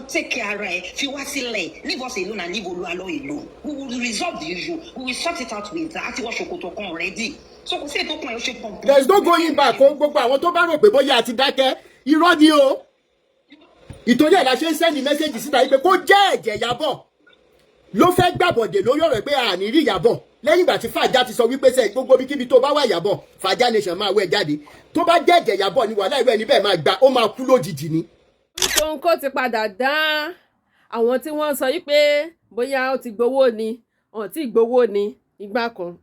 take care fi wá sílẹ̀, leave us alone and leave Olu Alo alone. We will resolve the issue. We will sort it out with that. What ṣòkòtò kan already. So kò sí ètò kan ẹ̀ ṣe pọ̀. There is no going back. Gbogbo àwọn tó bá rò pé bóyá àti dákẹ́ irọ́ ni o. Ìtòrí ẹ̀ la ṣe ń sẹ́ni mẹ́sẹ̀jì síta yìí pé kó jẹ́ ẹ̀jẹ̀ Ìyábọ̀ ló fẹ́ gbàbọ̀dè lórí ọ̀rọ̀ pé àní rí Ìyábọ̀ lẹ́yìn ìgbà tí Fàjà ti sọ wípé sẹ́yìn gbogbo ibikíbi tó bá wà Ìyábọ̀ Fàjà nation máa wẹ̀ jáde tó bá jẹ́ ẹ̀jẹ̀ Ìyábọ̀ ni wàhálà ìwé ẹni bẹ́ẹ̀ máa gbà ó máa kú lójijì ni. Tóńkó ti padà dá àwọn tí wọ́n sọ wípé bóyá ó ti gbowó ni wọ́n ti gbowó ni ìgbà kan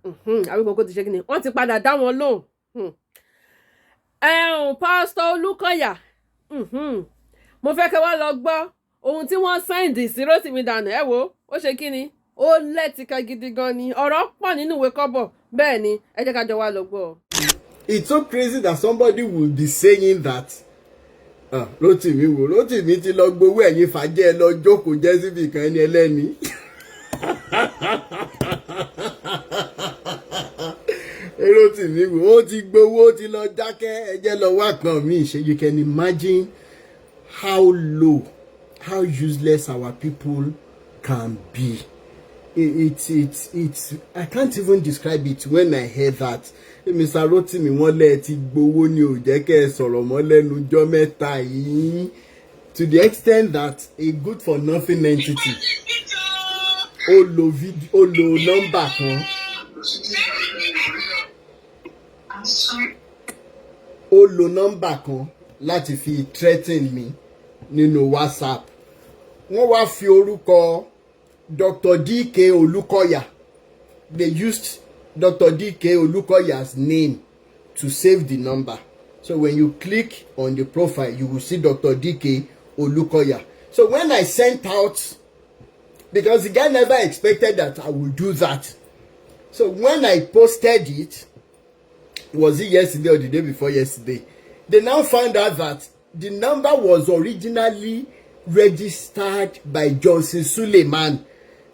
Awikoko ti ṣe kí ni wọ́n ti padà dá wọn lóhùn. Pásítọ̀ Olukoya mo fẹ́ kẹ́ wá lọ gbọ́ ohun tí wọ́n sáìndì sí Rótìmí dànù ẹ wo ó ṣe kí ni ó lẹ́tìká gidi gan ni ọ̀rọ̀ pọ̀ nínú ìwé kọ́bọ̀ bẹ́ẹ̀ ni ẹ jẹ́ ká jọ wá lọ gbọ́. It's so crazy that somebody will be saying that Rótìmí ti lọ gbowó ẹ̀yìn Fàjẹ́ lọ jókòó jẹ́ síbi kan ẹni ẹlẹ́ni. Rótìmí ó ti gbowó ó ti lọ dákẹ́ ẹjẹ́ lọ wá kan mí ṣe. You can imagine how low, how useless our people can be. It's I can't even describe it when I hear that. Mr. Rótìmí wọ́n lẹ ti gbowó ní ó jẹ́ kẹ́ sọ̀rọ̀ mọ́ lẹ́nu jọ́ mẹ́ta yìí, to the extent that a good for nothing entity ó lo nọ́mbà kan ó lo nọ́mbà kan láti fi threaten mi nínú WhatsApp. Wọ́n wá fi orúkọ Dr. DK Olukoya. They used Dr. DK Olukoya's name to save the number. So when you click on the profile, you will see Dr. DK Olukoya. So when I sent out, because the guy never expected that I would do that. So when I posted it, was it yesterday or the day before yesterday? They now found out that the number was originally registered by Johnson Suleiman.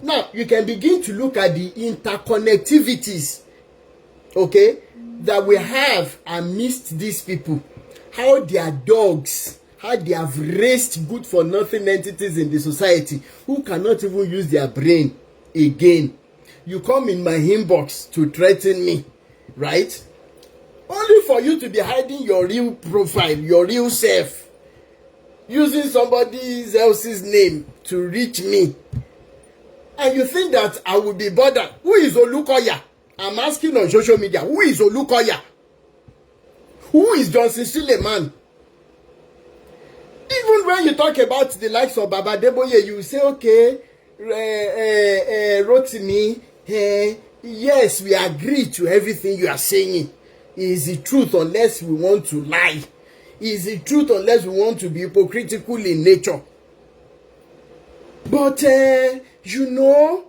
Now, you can begin to look at the interconnectivities, okay, that we have amidst these people. How their dogs, how they have raised good-for-nothing entities in the society who cannot even use their brain again. You come in my inbox to threaten me, right? Only for you to be hiding your real profile, your real self, using somebody else's name to reach me. And you think that I will be bothered? Who is Olukoya? I'm asking on social media, who is Olukoya? Who is Johnson Suleiman? Even when you talk about the likes of Baba Deboye, you say, okay, Rótìmí, yes, we agree to everything you are saying. Is the truth unless we want to lie. Is the truth unless we want to be hypocritical in nature. But, you know,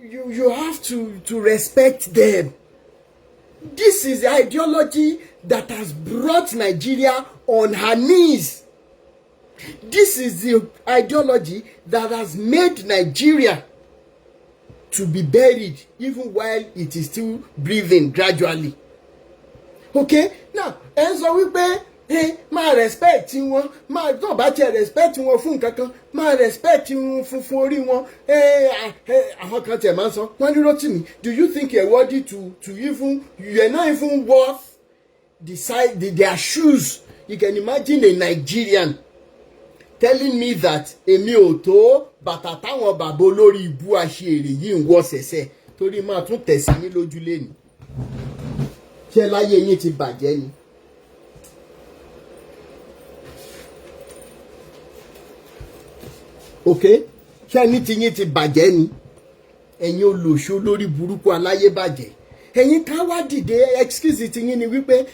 you have to respect them. This is the ideology that has brought Nigeria on her knees. This is the ideology that has made Nigeria to be buried even while it is still breathing gradually. Okay? Now, ẹ sọ wípé máa respect wọn, máa tó bá tiẹ̀ respect wọn fún nǹkan kan, máa respect wọn fún orí wọn. Àwọn kan tiẹ̀ máa ń sọ, wọ́n ní Rótìmí, do you think you're worthy to even, you're not even worth their shoes? You can imagine a Nigerian telling me that èmi ò tó bàtà táwọn bàbá olórí ibú àṣírí yìí ń wọ́ sẹ̀sẹ̀ torí máa tún tẹ̀sí ní lójúlé ni. Ṣé láyé yín ti bàjẹ́ ni? Okay? Ṣé ní ti yín ti bàjẹ́ ni? Ẹ̀yin olóṣó lórí burúkú aláyé bàjẹ́. Ẹ̀yin ká wá dìde excuse ti yín ni wípé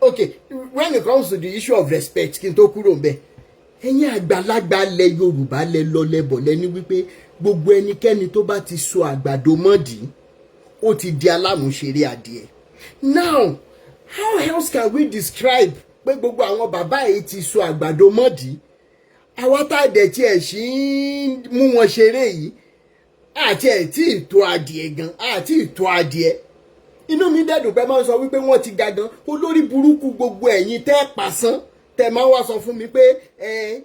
okay, when it comes to the issue of respect, kí n tó kúrò ńbẹ̀, ẹ̀yin àgbàlagbà lẹ Yorùbá lẹ lọ lẹ́bọ̀ lẹ́ni wípé gbogbo ẹnikẹ́ni tó bá ti so àgbàdo mọ́dì ó ti di alámùṣeré adìẹ. Now, how else can we describe pé gbogbo àwọn bàbá yìí ti so àgbàdo mọ́dì? Àwa tá dẹ̀ tí ẹ̀ ṣì ń mú wọn ṣeré yìí àti ẹ̀ tí ì tó adìẹ gan, àti ì tó adìẹ. Inú mi dẹ̀dùn pé máa ń sọ wípé wọ́n ti ga gan, olórí burúkú gbogbo ẹ̀yin tẹ́ pàṣán tẹ máa wá sọ fún mi pé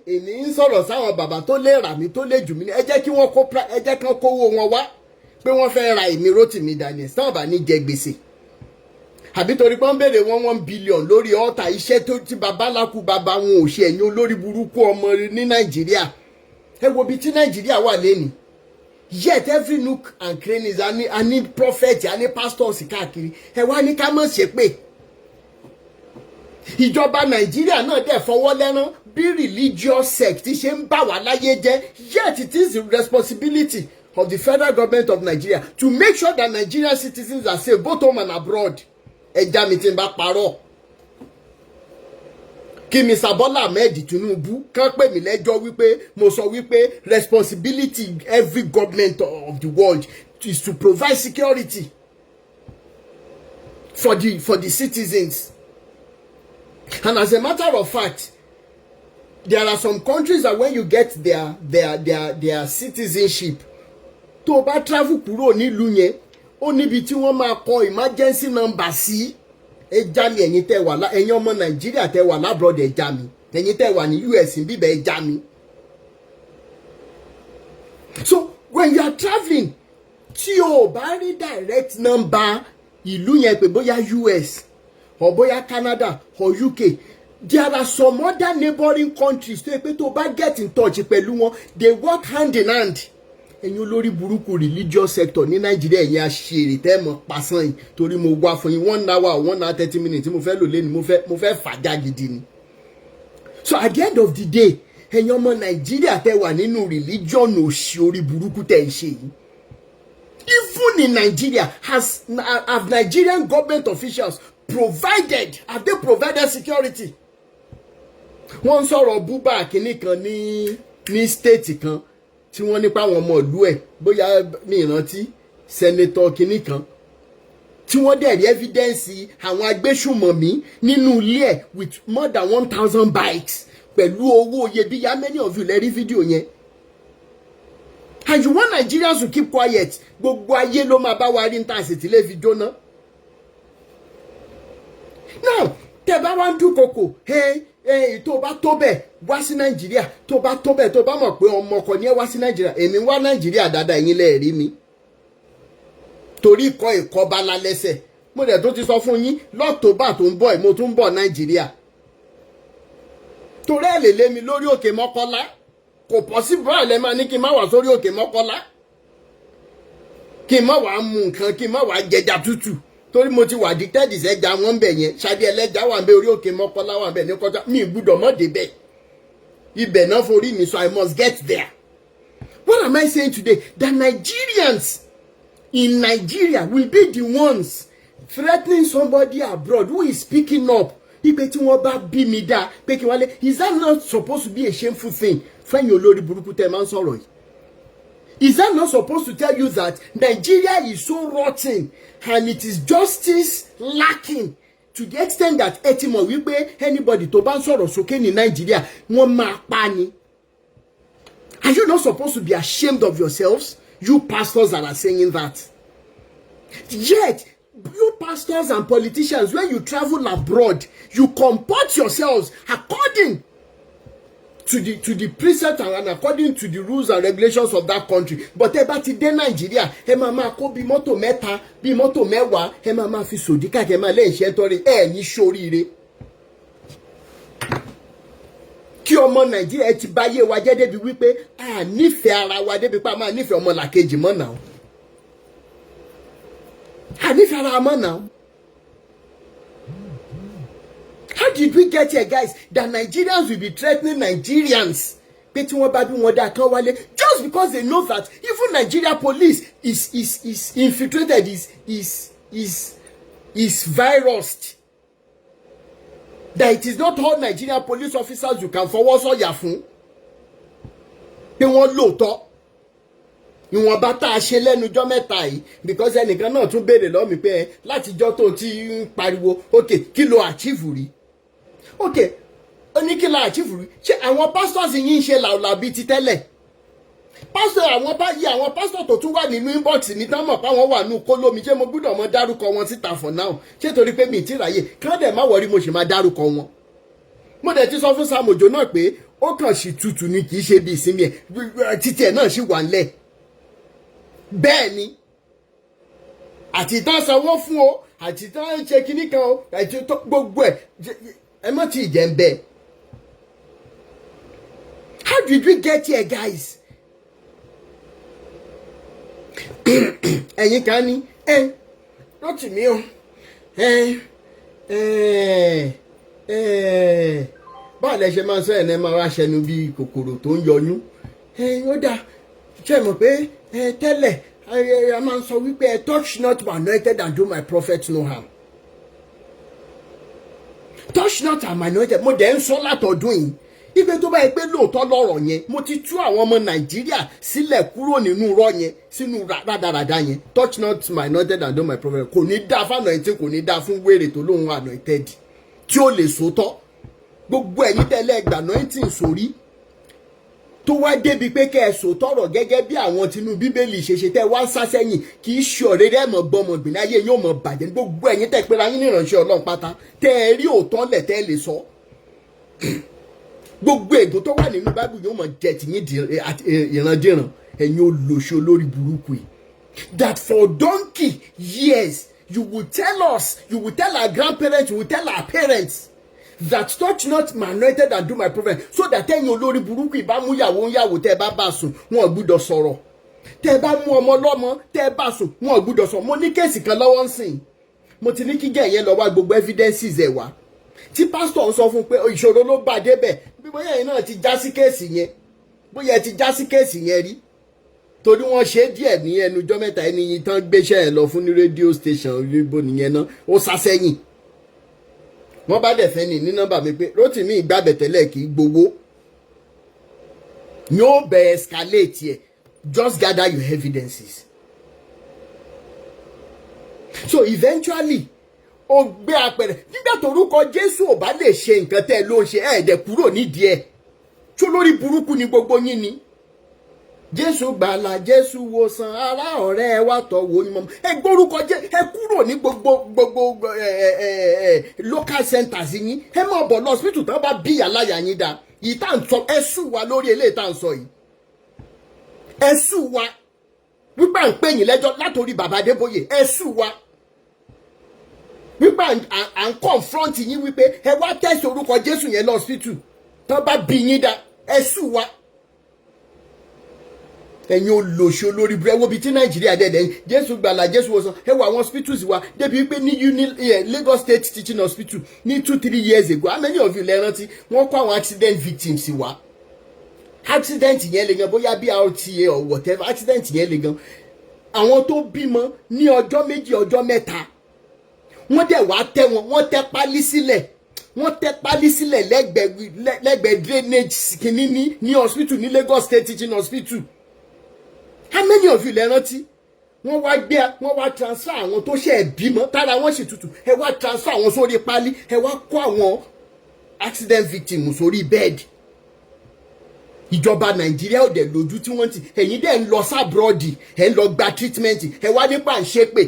èmi ń sọ̀rọ̀ sáwọn bàbá tó lè rà mí tó lè jù mí ẹ jẹ́ kí wọ́n kówó wọn wá pé wọ́n fẹ́ ra èmi Rotimi Daniel sáwọn bá ní jẹ gbèsè àbí torí pé wọ́n béèrè $1 billion lórí ọ̀tá iṣẹ́ tó ti babaláku bàbá wọn ò ṣe ẹ̀yin olórí burúkú ọmọ ní Nàìjíríà ẹ wo bí tí Nàìjíríà wà lẹ́nu yet every nook and crannies a ní prophet a ní pastors káàkiri ẹ wá ní ká mọ̀ ṣe pé ìjọba Nàìjíríà náà dẹ̀ fọwọ́ lẹ́rán bí religious sect ṣe ń bà wá láyé jẹ́ yet it is the responsibility of the federal government of Nigeria to make sure that Nigerian citizens are safe both home and abroad. Ẹja mi ti ń bá parọ́ kí Mr. Bola Ahmed Tinubu kàn pè mí lẹ́jọ́ wípé mo sọ wípé responsibility every government of the world is to provide security for the citizens. And as a matter of fact, there are some countries that when you get their citizenship, tó bá travel kúrò nílùú yẹn, ó níbi tí wọ́n máa kọ emergency number sí. Ẹ já mi ẹ̀yin tẹ́ wà ẹ̀yin ọmọ Nàìjíríà tẹ́ wà labroad ẹ já mi. Ẹ̀yin tẹ́ wà ní US bíbẹ̀ ẹ já mi. So when you are traveling, tí o bá rí direct number ìlú yẹn pé bóyá US or bóyá Canada or UK, there are some other neighboring countries tó pé tó bá get in touch pẹ̀lú wọn, they work hand in hand. Ẹ̀yin olórí burúkú religious sector ní Nàìjíríà ẹ̀yin àṣírí tẹ́ mọ̀ pàṣán yìí torí mo wá fún yín 1 hour 1 hour 30 minutes mo fẹ́ lò lé ní mo fẹ́ fàjà gidi ni. So at the end of the day, ẹ̀yin ọmọ Nàìjíríà tẹ́ wà nínú religion òṣì orí burúkú tẹ́ ń ṣe yìí. Even in Nigeria, have Nigerian government officials have they provided security? Wọ́n sọ̀rọ̀ búbà kìíní kan ní state kan tí wọ́n nípa àwọn ọmọ ìlú ẹ̀ bóyá mi ìrántí senator kìíní kan tí wọ́n dẹ̀ rí evidence àwọn agbésùmọ̀mí nínú ilé ẹ̀ with more than 1,000 bikes pẹ̀lú owó iyebíye. How many of you lè rí fídíò yẹn? And you want Nigerians to keep quiet? Gbogbo ayé ló máa bá wa rí níta àsìtì lè fi jóná. Now tẹ́ bá wá ń dúnkokò tó bá tó bẹ̀ wá sí Nàìjíríà tó bá tó bẹ̀ tó bá mọ̀ pé ọmọ ọkọ ní ẹ wá sí Nàìjíríà èmi wá Nàìjíríà dáadáa ẹ̀yin lẹ rí mi torí ìkọ́ bá lálẹ́sẹ̀ mo dẹ̀ tó ti sọ fún yín lọ́tòbà tó ń bọ̀ mo tún ń bọ̀ Nàìjíríà torí ẹ̀ lè lé mi lórí òkè Mọ́kọ́lá kò possible báyìí lẹ́ máa ní kí n má wà sórí òkè Mọ́kọ́lá kí n má wà mú nǹkan kí n má wà jẹja tútù torí mo ti wà addicted ìṣẹ́jà wọn bẹ̀ yẹn Ṣadé ẹlẹ́jà wà ń bẹ orí òkè Mọ́kọ́lá wà ń bẹ ní kọjá mi gbúdọ̀ mọ́ débẹ̀ ibẹ̀ náà forí mi so I must get there. What am I saying today? That Nigerians in Nigeria will be the ones threatening somebody abroad who is speaking up. Ipe tí wọ́n bá bí mi dá pé kí wọ́n lé, is that not supposed to be a shameful thing? Fẹ́yìn olórí burúkú tẹ́ máa ń sọ̀rọ̀ yìí. Is that not supposed to tell you that Nigeria is so rotten and it is justice lacking to the extent that ẹ ti mọ̀ wípé anybody tó bá ń sọ̀rọ̀ sókè ní Nigeria wọ́n máa pa ni? Are you not supposed to be ashamed of yourselves, you pastors that are saying that? Yet, you pastors and politicians, when you travel abroad, you comport yourselves according to the precept and according to the rules and regulations of that country. But ẹ bá ti dé Nigeria, ẹ máa kó bí mọ́tò mẹ́ta, bí mọ́tò mẹ́wàá, ẹ máa fi sòdíkà kẹ́ máa lẹ́yìn iṣẹ́ tọ́rí ẹ ní ṣoríire. Kí ọmọ Nàìjíríà ti báyé wa jẹ́ débi wípé a nífẹ̀ẹ́ ara wa débi pé a máa nífẹ̀ẹ́ ọmọ làkejì mọ́ náà. A nífẹ̀ẹ́ ara wa mọ́ náà. How did we get here, guys? That Nigerians will be threatening Nigerians. Just because they know that even Nigeria police is infiltrated, is virused. That it is not all Nigerian police officers you can forward so yafun. They want lóòótọ́. Ìwọ̀n bá tá a ṣe lẹ́nu ọjọ́ mẹ́ta yìí because ẹnìkan náà tún béèrè lọ́wọ́ mi pé látijọ́ tó ti ń pariwo okay kí ló achieve rí. Okay, ní kí ló achieve rí. Ṣé àwọn pastors yìí ń ṣe làwùlà bíi ti tẹ́lẹ̀? Pastor àwọn pastor tó tún wà nínú inbox mi tán mọ̀ pé àwọn wà nínú kólómi ṣé mo gbọ́dọ̀ mọ dárúkọ wọn síta for now. Ṣé torí pé mi ti ráyè kí wọ́n dẹ̀ má wọrí mo ṣe máa dárúkọ wọn. mo dẹ̀ ti sọ fún Sam Ojo náà pé ó kàn sí tutù ni kì í ṣe bí ìsinmi ẹ̀ títí ẹ̀ náà sì wà ńlẹ̀ bẹ́ẹ̀ ni àti tán sanwó fún o àti tán ṣe kinní kan o àti gbogbo ẹ̀ ẹ mọ̀ tí ì jẹ́ ń bẹ́ẹ̀. How did we get here, guys? Ẹ̀yin kan ní lọ́tì mí o báwo lẹ ṣe máa sọ ẹ̀ náà máa wá ṣẹnu bí kòkòrò tó ń yọyún ó dáa ṣe mọ̀ pé tẹ́lẹ̀ a máa ń sọ wípé touch not my anointed and do my prophet no harm. Touch not my anointed mo dẹ̀ ń sọ látọdún yìí ibi tó bá yẹ pé lóòótọ́ lọ́rọ̀ yẹn mo ti tú àwọn ọmọ Nàìjíríà sílẹ̀ kúrò nínú irọ́ yẹn sínú rádaràda yẹn touch not my anointed and do my prophet kò ní dáa fún anointed kò ní dáa fún wèrè tó lóhun anointed tí ó lè sòótọ́ gbogbo ẹ̀yin tẹ́lẹ̀ gbà anointing sórí tó wá débi pé kẹ́ ẹ sòótọ́ rọ̀ gẹ́gẹ́ bí àwọn tinú Bíbélì ṣe tẹ́ wá ń sá sẹ́yìn kì í ṣe ọ̀rẹ́ rẹ̀ mọ̀ gbọmọgbìn ayé yóò mọ̀ bàjẹ́ gbogbo ẹ̀yin tẹ́ pera yín ní ìránṣẹ́ Ọlọ́run pátá tẹ́ ẹ rí òótọ́ lẹ̀ tẹ́ lè sọ gbogbo ègò tó wà nínú Báíbù yóò mọ̀ jẹ́ tìyín ìrandíran ẹ̀yin olóṣó lórí burúkú yìí that for donkey years you will tell us you will tell our grandparents you will tell our parents that touch not my anointed and do my prophet so that ẹ̀yin olórí burúkú yìí bá mú yàwó tẹ́ bá bá sùn wọn ò gbúdọ̀ sọ̀rọ̀ tẹ́ bá mú ọmọ lọ́mọ tẹ́ bá sùn wọn ò gbúdọ̀ sọ̀rọ̀ mo ní kéèsì kan lọ́wọ́ ń sìn mo ti ní kí gẹ̀yẹ́ lọ wá gbogbo evidences ẹ̀ wá tí pásítọ̀ ń sọ fún pé ìṣòro ló bá débẹ̀ bí bóyá ẹ̀yin náà ti já sí kéèsì yẹn bóyá ẹ ti já sí kéèsì yẹn rí torí wọ́n ṣe díẹ̀ ní ẹnujọ́ mẹ́ta ẹni yìí tán gbéṣẹ́ ẹ̀ lọ fún ní rédíò station ríbo nìyẹn náà ó sá sẹ́yìn wọ́n bá dẹ̀ fẹ́ ní nọ́mbà mi pé Rótìmí ìgbàbẹ̀tẹ̀lẹ̀ kì í gbowó yóò bẹ̀ escalate ẹ̀ just gather your evidences so eventually ó gbé apẹ̀rẹ̀ nígbà torúkọ Jésù ò bá lè ṣe nǹkan tẹ́ ló ń ṣe ẹ̀ẹ́dẹ̀ kúrò nídìí ẹ̀ tó lórí burúkú ni gbogbo yín ni Jésù gbàlà Jésù wòsàn ará ọ̀rẹ́ ẹ wá tọ̀ wò ni mọ́ ẹ gbórúkọ jẹ́ ẹ kúrò ní gbogbo local centers yín ẹ má bọ̀ lọ hospital tán bá bí aláya yín dá yìí tá à ń sọ ẹ sùn wa lórí eléyìí tá à ń sọ yìí ẹ sùn wa wípé à ń pè yín lẹ́jọ́ látòrí bàbá Adébóyè ẹ sùn wa wípé à ń confront yín wípé ẹ wá tẹ̀sí orúkọ Jésù yẹn lọ hospital tán bá bí yín dá ẹ sùn wa ẹ̀yin olóṣó lórí búrẹ́wọ́ bíi tí Nàìjíríà dẹ̀dẹ̀ Jésù gbàlà Jésù wòsàn ẹ wọ àwọn hospitals wa débi pé ní Lagos State Teaching Hospital ní 2-3 years ago how many of you lẹ rántí wọ́n kó àwọn accident victims wa accident yẹn le gan bóyá BRTA or whatever accident yẹn le gan àwọn tó bímọ ní ọjọ́ méjì ọjọ́ mẹ́ta wọ́n dẹ̀ wá tẹ́ wọn wọ́n tẹ́ pálí sílẹ̀ lẹ́gbẹ̀ẹ́ drainage kìíní ní hospital ní Lagos State Teaching Hospital how many of you lẹ rántí wọ́n wá transfer àwọn tó ṣe bímọ tára wọn sì tutù ẹ wá transfer àwọn sórí pálí ẹ wá kó àwọn accident victims sórí bẹ́ẹ̀dì ìjọba Nàìjíríà ò dẹ̀ lójú tí wọ́n ti ẹ̀yin dẹ̀ ń lọ sábrọ́ọ̀dì ẹ̀ ń lọ gba treatment ẹ wá nípa ń ṣépè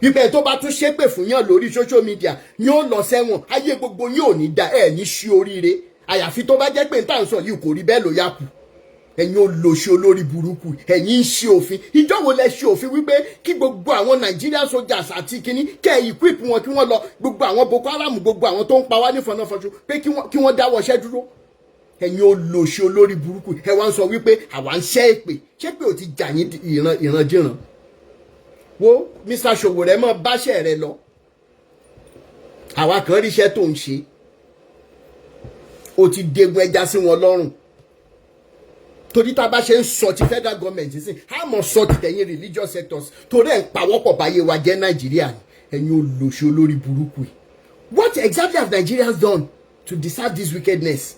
ibẹ̀ tó bá tún ṣépè fún yàn lórí social media ni ó lọ sẹ́wọ̀n ayé gbogbo yóò ní da ẹ̀ ní ṣí oríire àyàfi tó bá jẹ́ pé n tà ń sọ yìí kò rí bẹ́ẹ̀ ló yà kù ẹ̀yin olóṣè olórí burúkú ẹ̀yin ń ṣe òfin ìjọ wo lẹ ṣe òfin wípé kí gbogbo àwọn Nigerian soldiers àti kínní kẹ́ ẹ̀ equip wọn kí wọ́n lọ gbogbo àwọn Boko Haram gbogbo àwọn tó ń pa wá ní fọnáfọṣù pé kí wọ́n dáwọ́ iṣẹ́ dúró ẹ̀yin olóṣè olórí burúkú ẹ wá ń sọ wípé àwa ń ṣẹ́ èpè ò ti jà yín ìrandíran wo Mr. Sowore mọ́ báṣẹ́ rẹ lọ àwa kan ríṣẹ́ tó ń ṣe ó ti dégun ẹja sí wọn lọ́rùn torí tá a bá ṣe ń sọ ti federal government sí a mọ̀ sọ ti tẹ̀yìn religious sectors torí ẹ̀ ń pawọ́pọ̀ báyé wa jẹ́ Nàìjíríà ni ẹ̀yin olóṣè olórí burúkú yìí what exactly have Nigerians done to deserve this wickedness?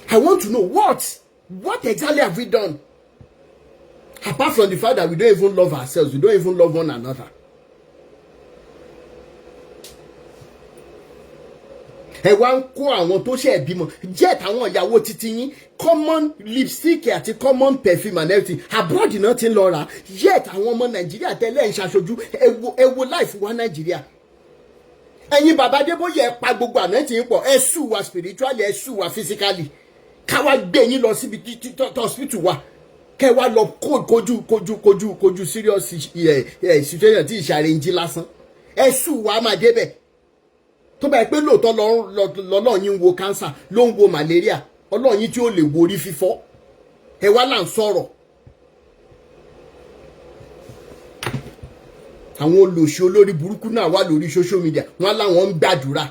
I want to know what exactly have we done? Apart from the fact that we don't even love ourselves, we don't even love one another. Ẹ wá ń kó àwọn tó ṣe bímọ jet àwọn ìyàwó títí yín common lipstick àti common perfume and everything abroad náà ti ń lọ rà jet àwọn ọmọ Nàìjíríà tẹ́lẹ̀ ń ṣaṣojú ẹ wo life wa Nàìjíríà ẹ̀yin bàbá Adébóyè ẹ pa gbogbo àná tí ń pọ̀ ẹ sùn wa spiritually ẹ sùn wa physically ká wá gbé yín lọ síbi hospital wa kẹ́ wá lọ kojú serious situation tí ìṣàrẹ̀ ń jí lásán ẹ sùn wa máa débẹ̀ tó bá yẹ pé lóòótọ́ lọ́lọ́run yín ń wo cancer ló ń wo malaria ọlọ́run yín tí ó lè wo orí fífọ́ ẹ wá là ń sọ̀rọ̀ àwọn olòṣì olórí burúkú náà wà lórí social media wọn láwọn ń gbàdúrà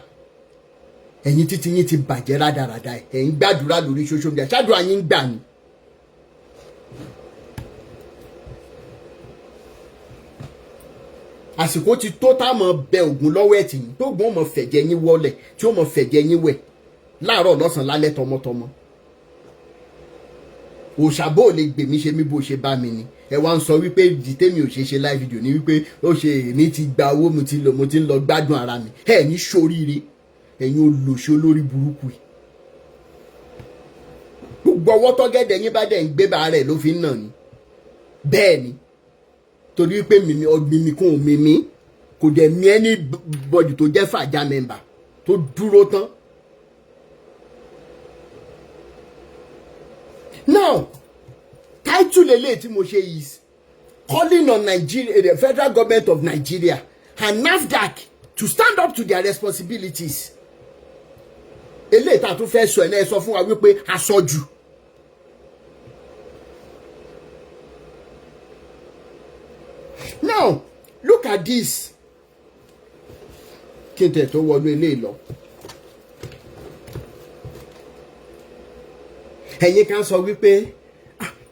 ẹ̀yin títí yín ti bàjẹ́ rádaràda ẹ̀ ń gbàdúrà lórí social media ṣáàdùn àyín ń gbà ní. àsìkò ti tó tá mọ bẹ ògùn lọ́wọ́ ẹ̀tì yìí tó gbọ́n mọ fẹ̀jẹ̀ yín wọlẹ̀ tí ó mọ fẹ̀jẹ̀ yín wẹ̀ láàárọ̀ lọ́sàn-án lálẹ́ tọmọtọmọ. òṣàbò lè gbè mí ṣe mí bó ṣe bá mi ni ẹ wá ń sọ wípé ìdí tèmi ò ṣe live video ni wípé ó ṣe èmi ti gba owó mo ti ń lọ gbádùn ara mi ẹ ní ṣoríire ẹ̀yin olòṣì olórí burúkú yìí gbogbo ọwọ́ tọ́gẹ́dẹ̀ yín bá dẹ̀ ń gbé bá rẹ̀ ló fi ń nà ní bẹ́ẹ̀ ni torí pé mímí kún mímí kò dẹ̀ mí anybody tó jẹ́ fàjà member tó dúró tán. Now title eléyìí tí mo ṣe is calling on Nigeria, the federal government of Nigeria and NAFDAC to stand up to their responsibilities. Eléyìí tá a tún fẹ́ sọ ẹ̀ náà sọ fún wa wípé aṣojú. Now look at this. Kí n tẹ̀ tó wọnú eléyìí lọ. Ẹ̀yin kan sọ wípé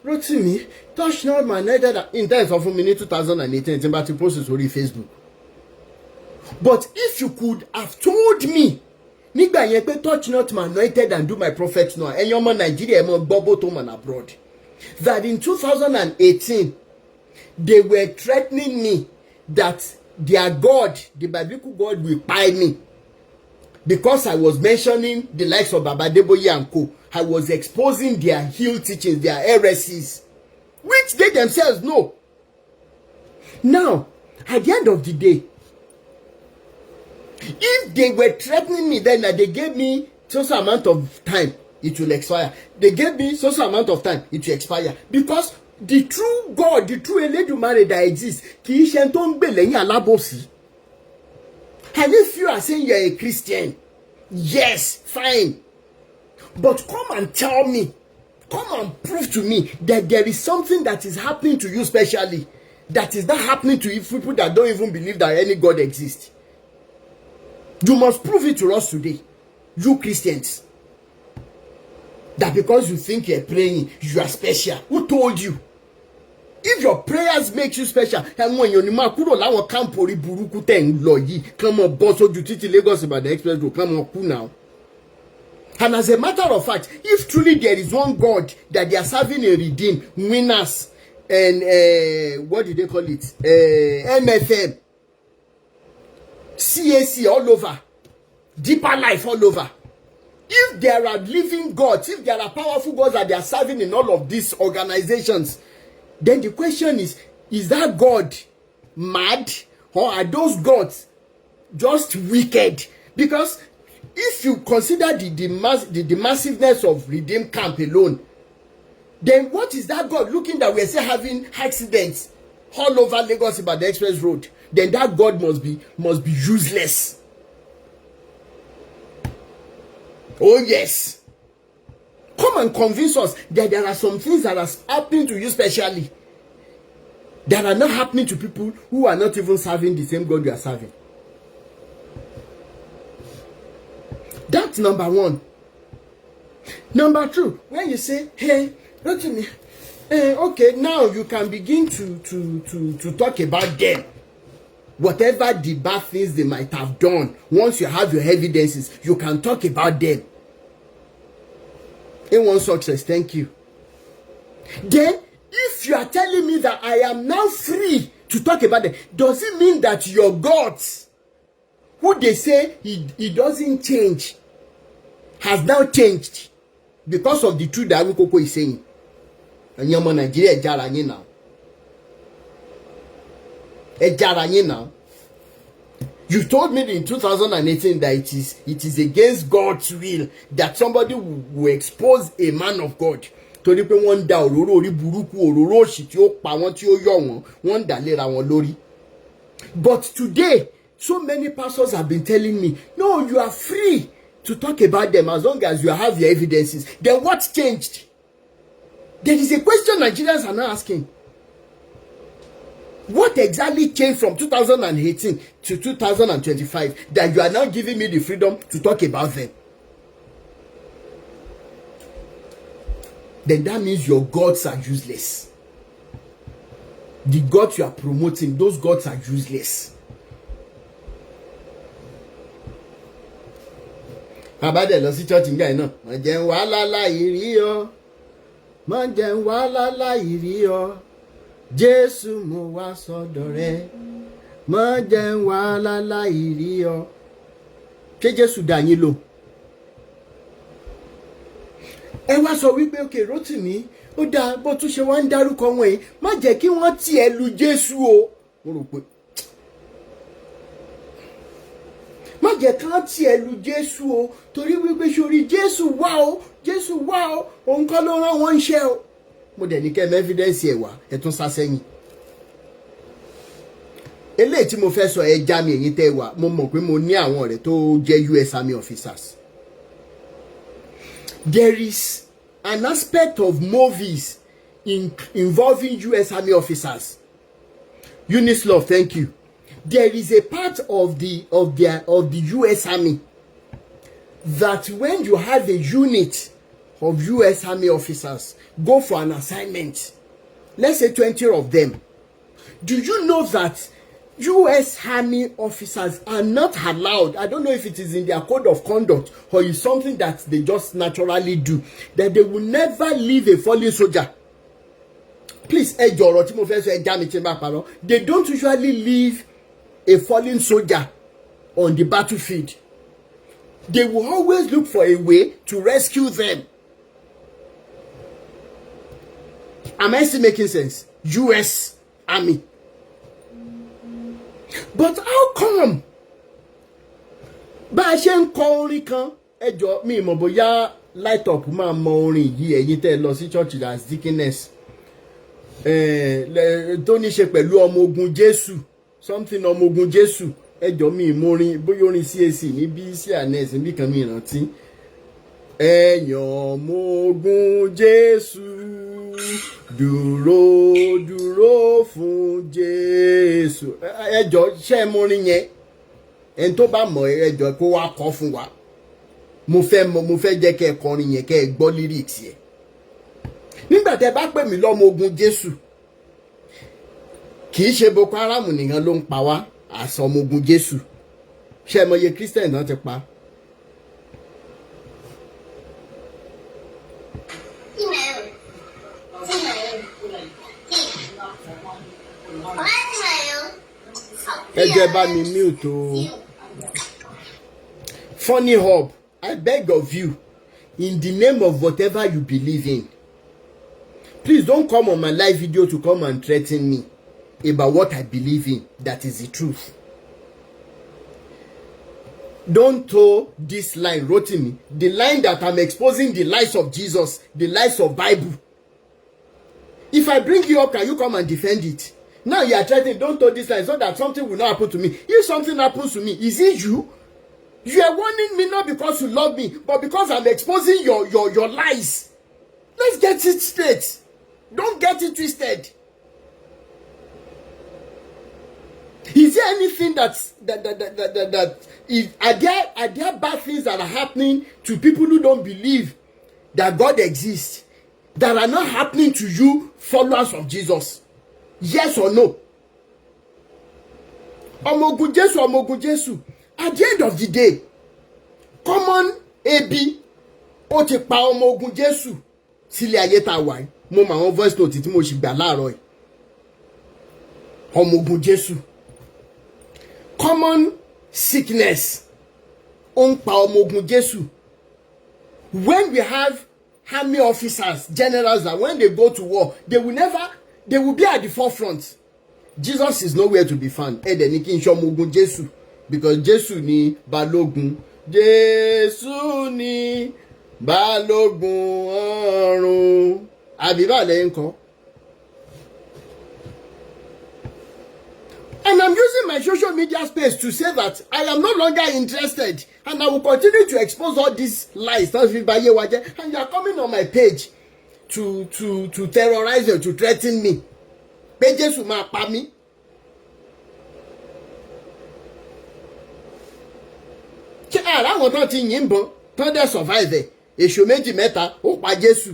Rotimi touch not my netted in terms of fún mi ní 2018 tí n bá ti post sórí Facebook. But if you could have told me nígbà yẹn pé touch not my anointed and do my prophet now ẹ̀yin ọmọ Nàìjíríà ẹ mọ gbọ́ bó tó mọ̀ abroad that in 2018 they were threatening me that their God, the biblical God, will buy me because I was mentioning the likes of Baba Adeboye and co. I was exposing their heel teachings, their heresies, which they themselves know. Now, at the end of the day, if they were threatening me, then they gave me so amount of time, it will expire. They gave me so amount of time, it will expire. Because the true God, the true Eledumare that exists, kì í ṣe tó ń gbè lẹ́yìn alábòsí. And if you are saying you're a Christian, yes, fine. But come and tell me, come and prove to me that there is something that is happening to you specially, that is not happening to people that don't even believe that any God exists. You must prove it to us today, you Christians. That because you think you're praying, you are special. Who told you? If your prayers make you special, and when you're kúrò láwọn camp orí burúkú tẹ̀ ń lọ yìí, come on, boss ojú títí Lagos Ìbàdàn express road, come on, cool now. And as a matter of fact, if truly there is one God that they are serving and redeem, winners, and what did they call it? MFM, CAC all over, Deeper Life all over. If there are living gods, if there are powerful gods that they are serving in all of these organizations, then the question is that God mad, or are those gods just wicked? Because if you consider the massiveness of Redeem Camp alone, then what is that God looking that we are still having accidents all over Lagos Ibadan Express Road? Then that God must be useless. Oh yes. Come and convince us that there are some things that are happening to you specially that are not happening to people who are not even serving the same God you are serving. That's number one. Number two, when you say, hey, Rotimi, okay, now you can begin to talk about them. Whatever the bad things they might have done, once you have your evidences, you can talk about them. In one success, thank you. Then, if you are telling me that I am now free to talk about them, does it mean that your gods, who they say he doesn't change, has now changed because of the truth that Awikoko is saying? And you're Nigeria now. Now You told me in 2018 that it is against God's will that somebody will expose a man of God. Torí pé wọ́n dá òróró orí burúkú, òróró òṣì tí ó pa wọ́n tí ó yọ̀ wọ́n dá léra wọn lórí. But today, so many pastors have been telling me, no, you are free to talk about them as long as you have your evidences. Then what changed? There is a question Nigerians are now asking. What exactly changed from 2018 to 2025 that you are now giving me the freedom to talk about them? Then that means your gods are useless. The gods you are promoting, those gods are useless. Abade lọ sí church nga ina, má jẹ́ n wá láláì rí ọ. Má jẹ́ n wá láláì rí ọ. Jésù mo wá sọ́dọ̀ rẹ. Má jẹ́ n wá láláì rí ọ. Ṣé Jésù dá yín lò? Ẹ wá sọ wípé okay Rótìmí, ó dáa bó tún ṣe wá ń dárúkọ wọn yìí, má jẹ́ kí wọ́n tiẹ̀ lu Jésù o. Mo rò pé má jẹ́ kí wọ́n tiẹ̀ lu Jésù o, torí wípé sórí Jésù wá o, òun kọ́ ló rán wọn iṣẹ́ o. Mo dẹ̀ ní kẹ́ ẹ evidence ẹ̀ wá, ẹ tún sá sẹ́yìn. Eléyìí tí mo fẹ́ sọ ẹ já mi ẹ̀yin tẹ́ wà, mo mọ̀ pé mo ní àwọn ọ̀rẹ́ tó jẹ́ US Army officers. There is an aspect of movies involving US Army officers. Eunice Love, thank you. There is a part of the US Army that when you have a unit of US Army officers go for an assignment, let's say 20 of them, do you know that US Army officers are not allowed, I don't know if it is in their code of conduct or it's something that they just naturally do, that they will never leave a fallen soldier. Please, they don't usually leave a fallen soldier on the battlefield. They will always look for a way to rescue them. Am I still making sense? US Army. But how come? Bá a ṣe ń kọ orin kan, ẹ jọ̀ọ́ mi mọ̀ bóyá light up máa mọ orin yìí ẹ̀yin tẹ́ lọ sí church as deaconess. Tó ní ṣe pẹ̀lú ọmọ ogun Jésù, something ọmọ ogun Jésù. Ẹ jọ̀ọ́ mi mọ orin bóyá orin CAC níbi CNS níbi kan mi rántí. Ẹ̀yin ọmọ ogun Jésù. Dúró dúró fún Jésù. Ẹ jọ̀ọ́ ṣé mo rin yẹn en tó bá mọ̀ ẹ jọ̀ọ́ kó wá kọ fún wa. Mo fẹ́ jẹ́ kẹ́ kọrin yẹn kẹ́ gbọ́ lyrics yẹn. Nígbà tẹ́ bá pè mí lọ́mọ ogun Jésù, kì í ṣe Boko Haram nìkan ló ń pa wá, àsọmọ ogun Jésù. Ṣé mo ye Christian náà ti pa? Ẹ jẹ́ bá mi mute o. Funny Hub, I beg of you, in the name of whatever you believe in, please don't come on my live video to come and threaten me about what I believe in. That is the truth. Don't toe this line, Rotimi, the line that I'm exposing the lies of Jesus, the lies of Bible. If I bring you up, can you come and defend it? Now you are threatening, don't toe this line so that something will not happen to me. If something happens to me, is it you? You are warning me not because you love me, but because I'm exposing your lies. Let's get it straight. Don't get it twisted. Is there anything are there bad things that are happening to people who don't believe that God exists that are not happening to you, followers of Jesus? Yes or no? Ọmọ ogun Jésù. At the end of the day, common ebi ó ti pa ọmọ ogun Jésù sílé ayé tá wà yìí. Mo mọ àwọn voice note tí mo ṣì gbà láàárọ̀ yìí. Ọmọ ogun Jésù. Common sickness ó ń pa ọmọ ogun Jésù. When we have army officers, generals, that when they go to war, they will be at the forefront. Jesus is nowhere to be found. Ede ni kí n ṣe ọmọ ogun Jésù. because Jésù ni balógun, Jésù ni balógun ọ̀run, àbí bàlẹ̀ ń kọ́. And I'm using my social media space to say that I am no longer interested, and I will continue to expose all these lies. And you are coming on my page to terrorize you, to threaten me. Pé Jésù máa pa mí. Ṣé ara àwọn tán ti yìnbọn tán dẹ̀ survive ẹ̀? Èṣù méjì mẹ́ta ó pa Jésù.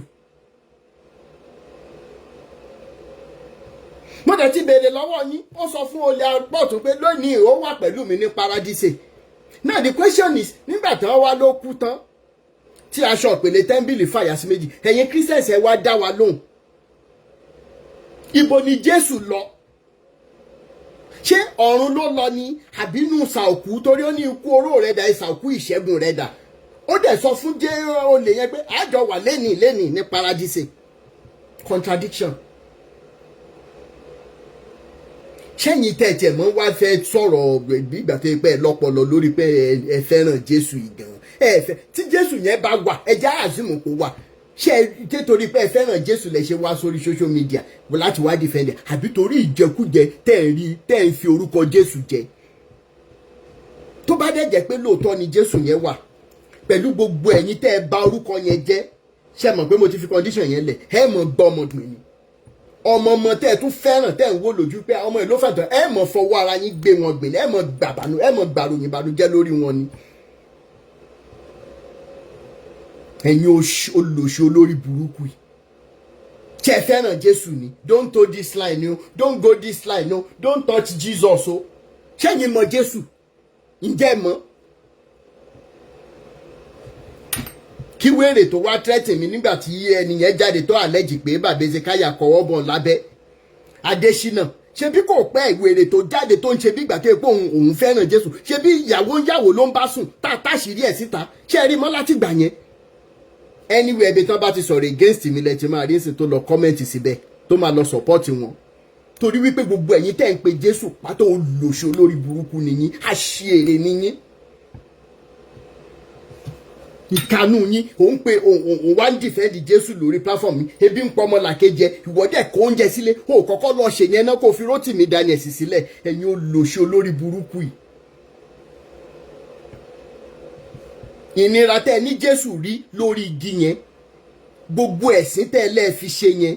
Mo dẹ̀ ti béèrè lọ́wọ́ yín, ó sọ fún olè àpọ̀tún pé lónìí ó wà pẹ̀lú mi ní paradise. Now the question is, nígbà tí wọ́n wá ló kú tán tí aṣọ ìpele tẹ́ḿbìlì fàyà sí méjì, ẹ̀yin Christians ẹ wá dá wa lóhùn. Ibo ni Jésù lọ? Ṣé ọ̀run ló lọ ni àbí inú sàòkú, torí ó ní ikú oró rẹ̀ dà ìsàòkú ìṣẹ́gun rẹ̀ dà? Ó dẹ̀ sọ fún olè yẹn pé àjọ wà lénìí ní paradise. Contradiction. Ṣẹ́yìn tẹ̀tẹ̀ mọ́ wá fẹ́ sọ̀rọ̀ ìgbà tó pẹ́ lọ́pọlọ lórí pé ẹ fẹ́ràn Jésù ìgàn. Ẹ fẹ́ tí Jésù yẹn bá wà ẹ já àzùmọ̀ kó wà. Ṣé torí pé ẹ fẹ́ràn Jésù lẹ ṣe wá sórí social media láti wá defend, àbí torí ìjẹkújẹ tẹ́ ń fi orúkọ Jésù jẹ? Tó bá dẹ̀ jẹ́ pé lóòótọ́ ni Jésù yẹn wà, pẹ̀lú gbogbo ẹ̀yin tẹ́ ẹ bà orúkọ yẹn jẹ́, ṣé mọ̀ pé mo ti fi condition yẹn lẹ̀, ẹ mọ̀ gbọ́ ọmọdún ni. Ọmọ tẹ́ ẹ tún fẹ́ràn tẹ́ ẹ ń wò lójú pé ọmọ ìlú fẹ̀tọ̀ ẹ mọ̀ fọwọ́ ara yín gbé wọn gbìn, ẹ mọ̀ gbàròyìn ìbànújẹ́ lórí wọn ni. Ẹ̀yin olóṣù olórí burúkú yìí, ṣé ẹ fẹ́ràn Jésù ni? Don't toe this line o, don't go this line o, don't touch Jesus o. Ṣé ẹ̀yin mọ̀ Jésù? Ǹjẹ́ ẹ mọ̀? Kí wèrè tó wá threaten mi nígbà tí ẹnìyẹn jáde tó àlẹ́jì pé bàbá Ezekiah kọwọ́ bọ̀ lábẹ́ Adésínà, ṣe bí kò pẹ́ ìwèrè tó jáde tó ń ṣe bí ìgbà tó yẹ pé òun fẹ́ràn Jésù, ṣe bí ìyàwó ló ń bá sùn táṣìírí ẹ̀ síta, ṣé ẹ rí mọ́ láti gbà yẹn? Anyway, ẹbí tán bá ti sọ̀rọ̀ against mi lẹ́tí máa rí sí tó lọ comment síbẹ̀ tó máa lọ support wọn, torí wípé gbogbo ẹ̀yin tẹ́ ń pe Jésù pátó olóṣù olórí burúkú nìyí, àṣìírè nìyí. Ìkànnù yín òun pé òun wá ń dìfẹ́ǹdì Jésù lórí platform mi, ebi ń pọ ọmọ làkejì ìwọ́dẹ̀ kó oúnjẹ sílé, ó kọ́kọ́ lọ ṣe yẹn náà kó fi Rótìmí Daniel sílẹ̀. Ẹ̀yin olóṣù olórí burúkú yìí. Ìnira tẹ́ ní Jésù rí lórí igi yẹn, gbogbo ẹ̀sìn tẹ́ lẹ́ẹ̀ fi ṣe yẹn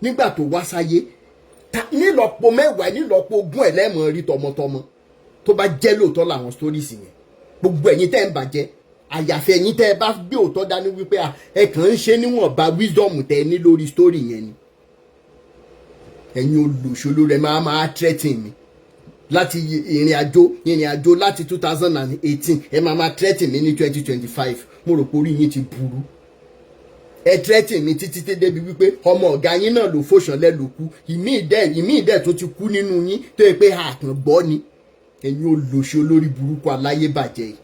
nígbà tó wá sáyé, nílọ́po mẹ́wàá nílọ́po ogún ẹ̀ lẹ́mọ̀ rí tọmọtọmọ tó bá jẹ́ lóòótọ́ làwọn stories yẹn. Gbogbo ẹ̀yin tẹ́ ń bàjẹ́, àyàfẹ́ ẹ̀yin tẹ́ ẹ bá gbé òótọ́ dání wípé ẹ kàn ń ṣe níwọ̀nba wisdom tẹ́ ní lórí story yẹn ni. Ẹ̀yin olùṣòlò rẹ̀ máa threaten mi láti ìrìn àjò láti 2018 ẹ máa threaten mi ní 2025. Mo rò pé orí yín ti burú. Ẹ threaten mi títí débi wípé ọmọ ọ̀gá yín náà ló fòṣànlẹ̀ ló kú, ìmí ìdẹ̀ tó ti kú nínú yín tó yẹ pé àkàn gbọ́ ni. Ẹ̀yin olùṣòlò lórí burúkú aláyébàjẹ́ yìí.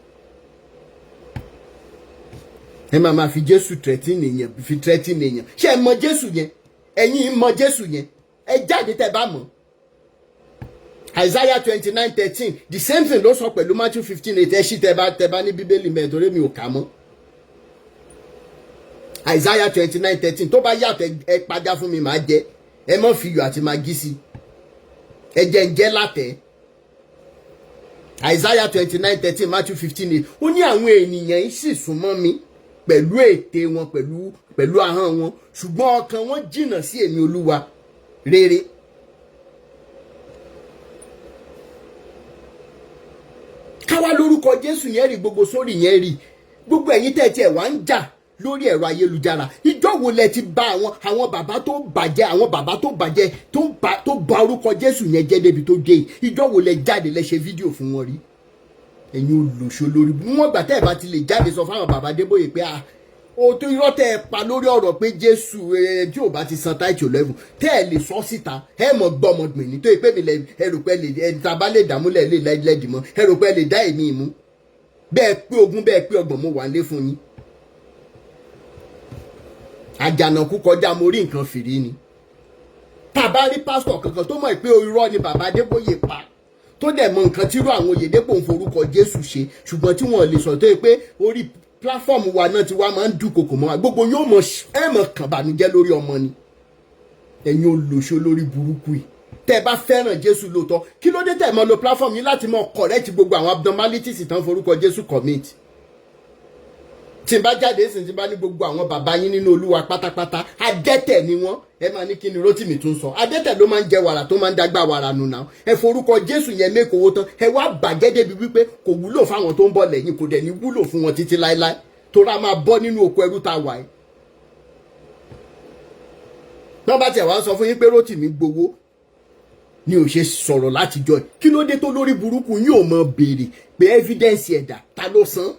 Ẹ máa fi Jésù threaten èèyàn, ṣé ẹ mọ̀ Jésù yẹn? Ẹ̀yin mọ̀ Jésù yẹn? Ẹ jáde tẹ́ bá mọ̀. Isaiah 29:13 the same thing ló sọ pẹ̀lú Matthew 15:8. ẹ ṣí tẹ́ bá ní Bíbélì mẹ́ torí mi ò kà mọ́. Isaiah 29:13 tó bá yàtọ̀ ẹ padà fún mi màá jẹ, ẹ mọ̀ fi iyọ̀ àti magí sí, ẹ jẹ́ ń jẹ́ látẹ̀. Isaiah 29:13 Matthew 15:8 ó ní àwọn ènìyàn yìí sì súnmọ́ mi pẹ̀lú ètè wọn pẹ̀lú ahọ́n wọn, ṣùgbọ́n ọkàn wọn jìnnà sí èmi Olúwa rere. Káwá lórúkọ Jésù yẹn rí gbogbo sórí yẹn rí gbogbo ẹ̀yin tẹ́ ẹ wá ń jà lórí ẹ̀rọ ayélujára. Ìjọ wo lẹ ti bá àwọn bàbá tó bàjẹ́ tó bà orúkọ Jésù yẹn jẹ́ débi tó dé? Ìjọ wo lẹ jáde lẹ ṣe fídíò fún wọn rí? Ẹ̀yin olùṣọ́ lórí wọn gbà tẹ́ ẹ bá ti lè jáde sọ fáwọn bàbá Adébóyè pé òótọ́ irọ́ tẹ́ ẹ pa lórí ọ̀rọ̀ pé Jésù tí ò bá ti san táìtì lẹ́vù tẹ́ ẹ lè sọ síta ẹ mọ̀ gbọ́ ọmọdún ní tó yẹ pé mi lẹ ẹrù pẹ́ lè ẹni tá a bá lè dààmú lẹ̀ lè lẹ́dìí mọ́ ẹrù pẹ́ lè dá èmi mú bẹ́ẹ̀ pé ogún bẹ́ẹ̀ pé ọgbọ̀n mo wà lé fún yín. Àjànàkú kọjá mo rí nǹkan fìrí ni. Tá a bá rí pásítọ̀ kankan tó mọ̀ pé irọ́ ni bàbá Adébóyè pa tó dẹ̀ mọ nǹkan tírú àwọn Oyèdépò ń forúkọ Jésù ṣe ṣùgbọ́n tí wọ́n lè sọ tó yẹ pé orí pláfọ́ọ̀mù wa náà ti wá máa ń dúnkokò mọ́ wa gbogbo yóò mọ̀ ẹ̀ mọ̀ kàn bànújẹ́ lórí ọmọ ni ẹ̀yin olóṣó lórí burúkú yìí tẹ́ ẹ bá fẹ́ràn Jésù lóòótọ́ kí ló dé tẹ́ ẹ mọ lo pláfọ́ọ̀mù yìí láti mọ correct gbogbo àwọn abnormalities tán forúkọ Jésù commit tí n bá jáde sí ti bá ní gbogbo àwọn bàbá yín nínú Olúwa pátápátá adẹ́tẹ̀ ni wọ́n ẹ máa ní kí ni Rótìmí tún sọ adẹ́tẹ̀ ló máa ń jẹ wàrà tó máa ń dágbà wàrà nù náà ẹ forúkọ Jésù yẹn mẹ́kọ̀ọ́ tán ẹ wá bàjẹ́ débi wípé kò wúlò fáwọn tó ń bọ̀ lẹ́yìn kò dẹ̀ ní wúlò fún wọn títí láéláé tó rà máa bọ́ nínú oko ẹrú tá a wà yìí. náà bá tiẹ̀ wá sọ fún yín pé Rótìmí gbowó ni ò ṣe sọ̀rọ̀ látijọ́ kí ló dé tó lórí burúkú yóò mọ béèrè pé evidence ẹ̀dà ta ló san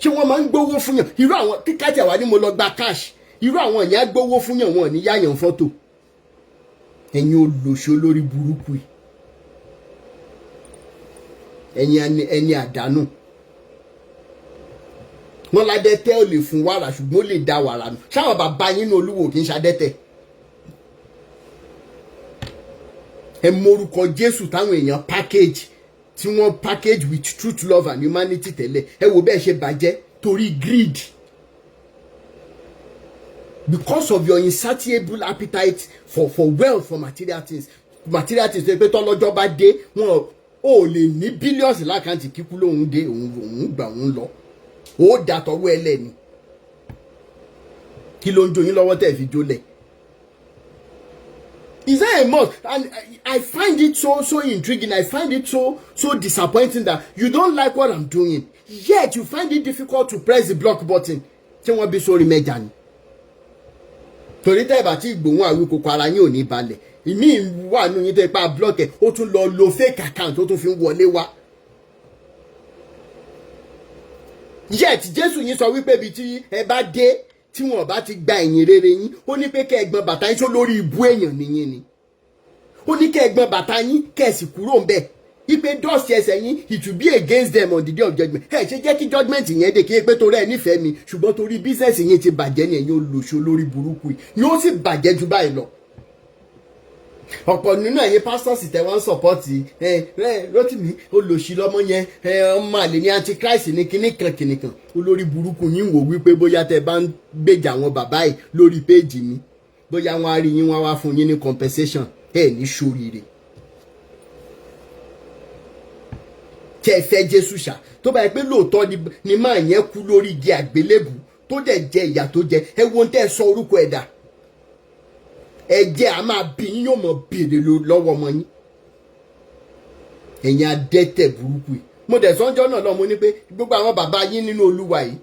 ṣé wọ́n máa ń gbowó fún yàn irú àwọn kíkàtì àwa ni mo lọ gba cash irú àwọn èèyàn á gbowó fún yàn wọn ní yáyàn fọ́tò ẹ̀yin olóṣó lórí burúkú yìí ẹni àdánù wọn ládẹ́tẹ̀ ò lè fún wàrà ṣùgbọ́n ó lè dá wàrà nù ṣáwọn bàbá yín ní Olúwo kì í ṣadẹ́tẹ̀ ẹ mórúkọ Jésù táwọn èèyàn package tí wọ́n package with truth love and humanity tẹ́lẹ̀ ẹ wo bẹ́ẹ̀ ṣe bàjẹ́ torí greed because of your insatiable appetite for wealth for material things tó pé tọ́lọ́jọ́ bá dé wọn ò lè ní billions lákàntì kíkú lóhun dé òun gbà òun lọ ó dàtọ̀wọ́ ẹlẹ́ni kí ló ń jó yín lọ́wọ́ tẹ̀ fi jólẹ̀. Is that a must? And I find it so intriguing. I find it so disappointing that you don't like what I'm doing, yet you find it difficult to press the block button. Ṣé wọ́n bí sórí mẹ́jà ni? Torí tẹ́ ẹ bá ti gbóhùn Awikoko ara yín ò ní balẹ̀. Ìmí wà nínú yín tẹ́ pa block ẹ̀ ó tún lọ lo fake account ó tún fi ń wọlé wá. Yet Jésù yín sọ wípé ibi tí ẹ bá dé tí wọn bá ti gba ẹ̀yìn rere yín ó ní pé kẹ́ ẹ gbọ́n bàtà yín tó lórí ibú èèyàn nìyẹn ni ó ní kẹ́ ẹ gbọ́n bàtà yín kẹ́ ẹ sì kúrò ń bẹ̀ ipe dọ́ọ̀sì ẹsẹ̀ yín it will be against them on the day of judgment ẹ ṣe jẹ́ kí judgment yẹn dé kí ẹ pé torí ẹ nífẹ̀ẹ́ mi ṣùgbọ́n torí business yín ti bàjẹ́ ni ẹ̀yin olùṣọ́ lórí burúkú yìí ni ó sì bàjẹ́ ju báyìí lọ. ọ̀pọ̀ nínú ẹ̀yin pastors tẹ̀ wọ́n sọ̀pọ̀tì Rótìmí olòṣì lọ́mọ yẹn ọmọ àlè ní antichrist ní kìnnìkan olórí burúkú yín wò wípé bóyá tẹ bá ń gbèjà àwọn bàbá yìí lórí péèjì mi bóyá wọn á rí yín wọn wá fún yín ní compensation ní ṣoríire. tẹ fẹ́ Jésù ṣá tó bá yẹ pé lóòótọ́ ni máa yẹn kú lórí igi àgbélébù tó dẹ̀ jẹ ìyà tó jẹ ẹ wo tẹ́ sọ orúkọ ẹ̀dá ẹ̀jẹ̀ a máa bí yín yóò mọ̀ béèrè lọ́wọ́ ọmọ yín ẹ̀yin adẹ́tẹ̀ burúkú yìí mo dẹ̀ sọ́njọ́ náà lọ mo ní pé gbogbo àwọn bàbá yín nínú Olúwa yìí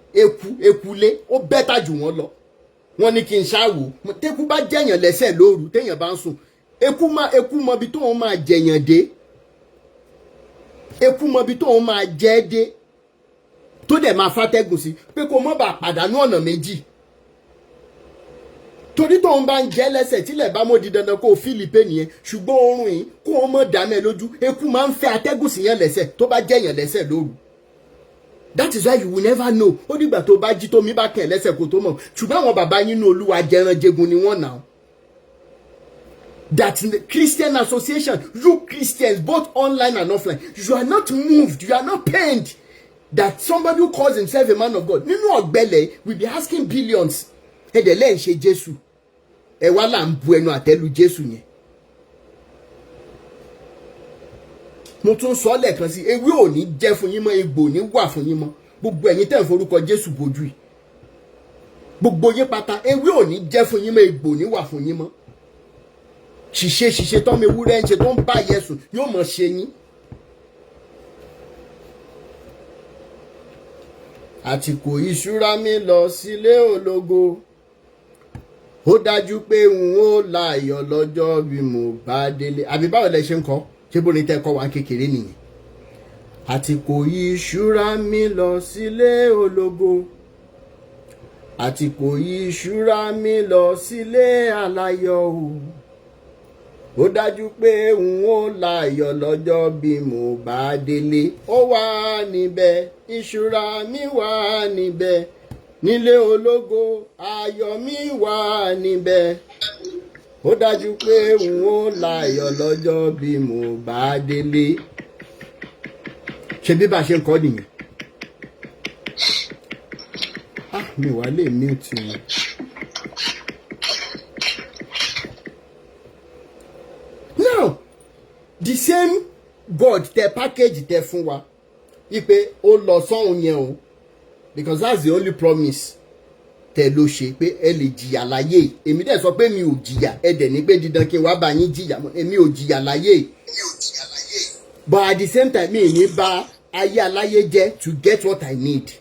ekulé ó bẹ́tà jù wọ́n lọ wọ́n ní kí n ṣáwò tẹ́kú bá jẹ̀yàn lẹ́sẹ̀ lóru téèyàn bá ń sùn eku mọ ibi tóun máa jẹ̀yàn dé eku mọ ibi tóun máa jẹ́ dé tó dẹ̀ máa fàtẹ́gùn sí pé kó mọ́ bá pàdánù ọ̀nà méjì torí tóun bá ń jẹ́ lẹ́sẹ̀ tílẹ̀ bá mọ́ di dandan kó o Fílípè nìyẹn ṣùgbọ́n oorun yìí kó o mọ̀ dáná lójú eku máa ń fẹ́ atẹ́gùn sí yẹn lẹ́sẹ̀ tó bá jẹ́ yẹn lẹ́sẹ̀ lóru that is why you will never know ó dìgbà tó bá jí tómi bá kẹ̀ lẹ́sẹ̀ kó tó mọ̀ ṣùgbọ́n àwọn bàbá yín ní Olúwa jẹranjẹgun ni wọ́n nà ó. That Christian association you Christians both online and offline you are not moved you are not pained that somebody who calls himself a man of God nínú ọ̀gbẹ́lẹ̀ will be asking billions ẹ̀dẹ̀ lẹ́yìn ṣe Jésù ẹ wá là ń bu ẹnu àtẹ́lu Jésù yẹn. mo tún sọ lẹ́ẹ̀kan sí ewé ò ní jẹ́ fún yín mọ́ egbò ò ní wà fún yín mọ́ gbogbo ẹ̀yin tẹ̀ ń forúkọ Jésù bojú yìí gbogbo yín pátá ewé ò ní jẹ́ fún yín mọ́ egbò ò ní wà fún yín mọ́ ṣìṣe tọ́mọ ewúrẹ́ ń ṣe tó ń bá yẹsùn yóò mọ̀ ṣe yín. àtìkò ìṣúra mi lọ sílé ológo ó dájú pé n ó láyọ̀ lọ́jọ́ bí mo bá délé àbí báwo lẹ ṣe ń kọ ṣé bó ni tẹ́ kọ́ wa kékeré nìyẹn. àtìkò ìṣúra mi lọ sílé ológo àtìkò ìṣúra mi lọ sílé aláyọ̀ o ó dájú pé n ó láyọ̀ lọ́jọ́ bí mo bá délé ó wà níbẹ̀ ìṣúra mi wà níbẹ̀ nílé ológo ayọ̀ mi wà níbẹ̀ ó dájú pé n ó láyọ̀ lọ́jọ́ bí mo bá délé. ṣe bí bá ṣe ń kọ́ nìyẹn. mi wà lè mute wọn. Now the same God tẹ package tẹ fún wa wípé ó lọ sọ́hun yẹn o, because that's the only promise tẹ ló ṣe pé ẹ lè jìyà láyé. èmi dẹ̀ sọ pé mi ò jìyà, ẹ dẹ̀ ní pé dídán kí n wá bá yín jìyà, èmi ò jìyà láyé. But at the same time mi ì ní bá ayé aláyé jẹ́ to get what I need.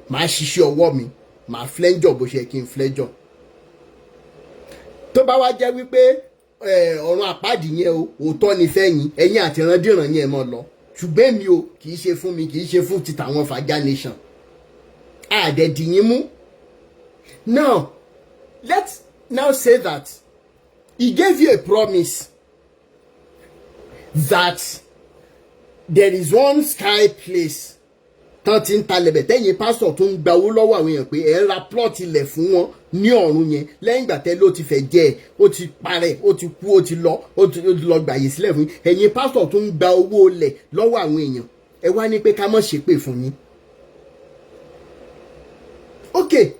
màá ṣiṣẹ́ ọwọ́ mi, màá flẹ́jọ̀ bó ṣe kí n flẹ́jọ̀. tó bá wá jẹ́ wípé ọ̀run àpáàdì yẹn o òótọ́ ni fẹ́yìn ẹ̀yin àti ìrandíran yẹn mọ́ lọ, ṣùgbọ́n èmi o kì í ṣe fún mi, kì í ṣe fún ti tàwọn Fàjà nation. àdẹ̀dìyín mú. Now let's now say that he gave you a promise that there is one sky place tán ti ń talẹ̀bẹ̀ tẹ́yìn pásítọ̀ tó ń gba owó lọ́wọ́ àwọn èèyàn pé ẹ̀ ń ra plot ilẹ̀ fún wọn ní ọ̀run yẹn lẹ́yìn ìgbà tẹ́lẹ̀ ó ti fẹ́ jẹ́ ẹ̀ ó ti parẹ́ ó ti kú ó ti lọ gbàyè sílẹ̀ fún yín. ẹ̀yin pásítọ̀ tó ń gba owó ilẹ̀ lọ́wọ́ àwọn èèyàn ẹ wá ní pé ká má ṣépè fún yín. Okay,